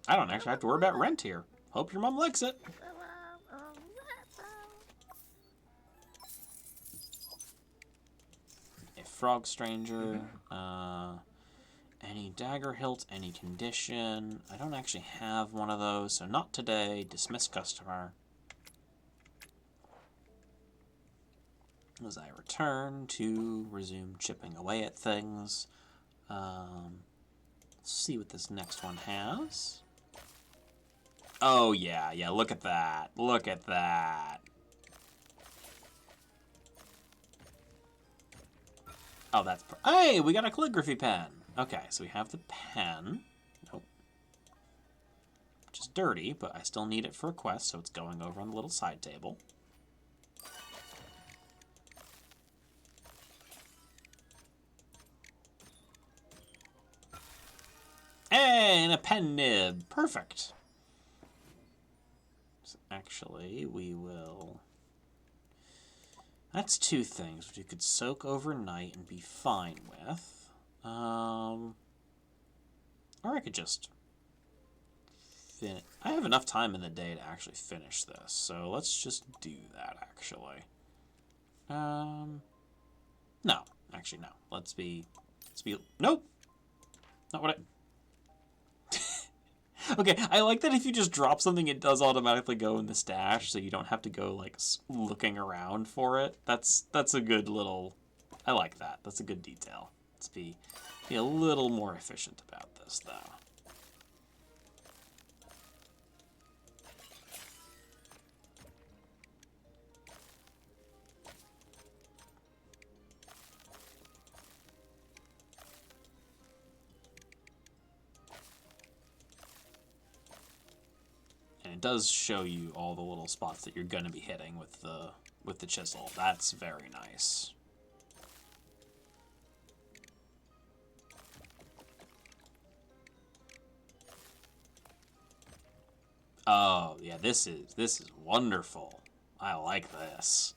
I don't actually have to worry about rent here. Hope your mom likes it. A frog stranger. Any dagger hilt, any condition. I don't actually have one of those, so not today. Dismiss customer. As I return to resume chipping away at things. Let's see what this next one has. Oh, yeah, look at that. Look at that. Oh, that's... Hey, we got a calligraphy pen. Okay, so we have the pen. Nope. Which is dirty, but I still need it for a quest, so it's going over on the little side table. And a pen nib. Perfect. So actually, we will... That's two things which you could soak overnight and be fine with. Or I could just... I have enough time in the day to actually finish this, so let's just do that, actually. No. Actually, no. Let's be... Nope! Not what I... Okay, I like that if you just drop something, it does automatically go in the stash, so you don't have to go, like, looking around for it. That's a good little... I like that. That's a good detail. Let's be a little more efficient about this, though. It does show you all the little spots that you're going to be hitting with the chisel. That's very nice. Oh, yeah, this is wonderful. I like this.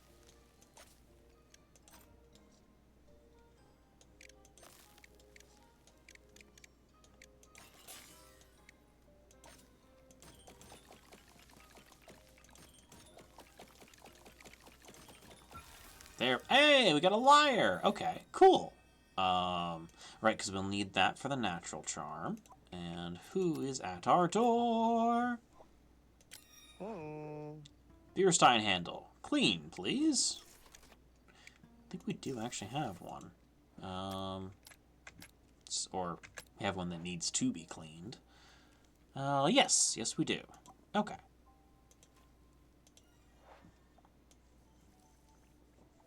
There. Hey, we got a lyre. Okay, cool. Right, because we'll need that for the natural charm. And who is at our door? Beer stein handle. Clean, please. I think we do actually have one. Or we have one that needs to be cleaned. Yes, we do. Okay.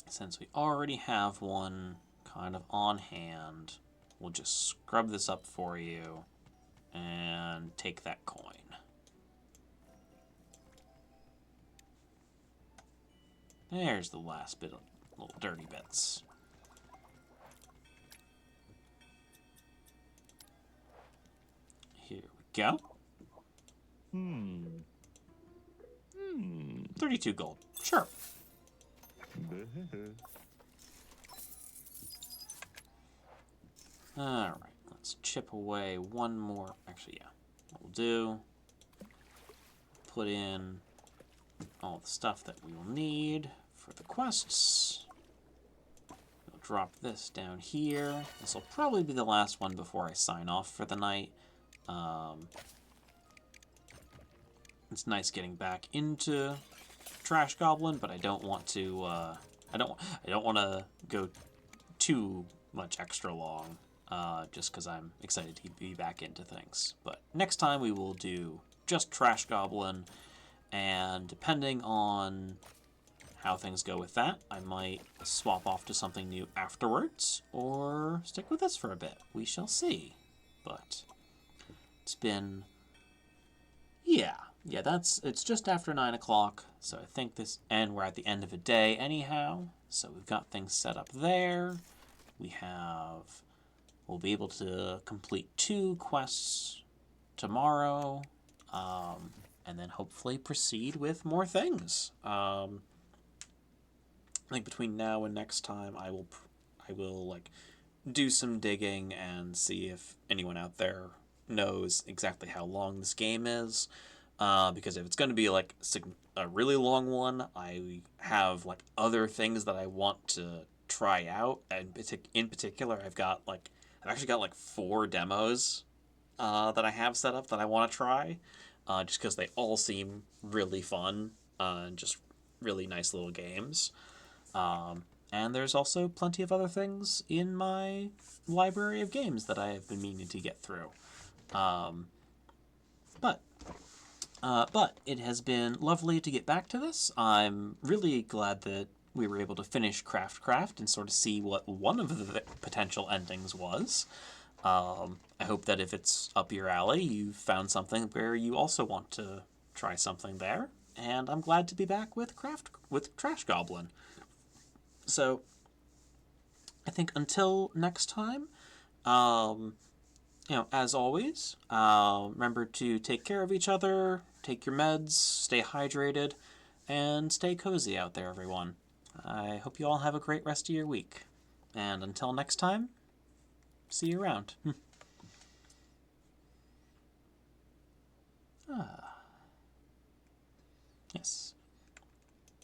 Since we already have one kind of on hand, we'll just scrub this up for you and take that coin. There's the last bit of little dirty bits. Here we go. 32 gold. Sure. Alright, let's chip away one more. Actually, yeah, we'll do. Put in all the stuff that we will need for the quests. We'll drop this down here. This will probably be the last one before I sign off for the night. It's nice getting back into Trash Goblin, but I don't want to. I don't want to go too much extra long, just because I'm excited to be back into things. But next time we will do just Trash Goblin, and depending on how things go with that, I might swap off to something new afterwards, or stick with this for a bit. We shall see. But it's been, yeah, it's just after 9 o'clock, so I think and we're at the end of a day anyhow, so we've got things set up there. We'll be able to complete 2 quests tomorrow, and then hopefully proceed with more things. I think between now and next time, I will like do some digging and see if anyone out there knows exactly how long this game is. Because if it's going to be like a really long one, I have like other things that I want to try out. And in particular, I've actually got like 4 demos that I have set up that I want to try, just because they all seem really fun and just really nice little games. And there's also plenty of other things in my library of games that I have been meaning to get through. But it has been lovely to get back to this. I'm really glad that we were able to finish CraftCraft and sort of see what one of the potential endings was. I hope that if it's up your alley, you've found something where you also want to try something there. And I'm glad to be back with Trash Goblin. So I think until next time, as always, remember to take care of each other, take your meds, stay hydrated, and stay cozy out there, everyone. I hope you all have a great rest of your week. And until next time, see you around. Yes.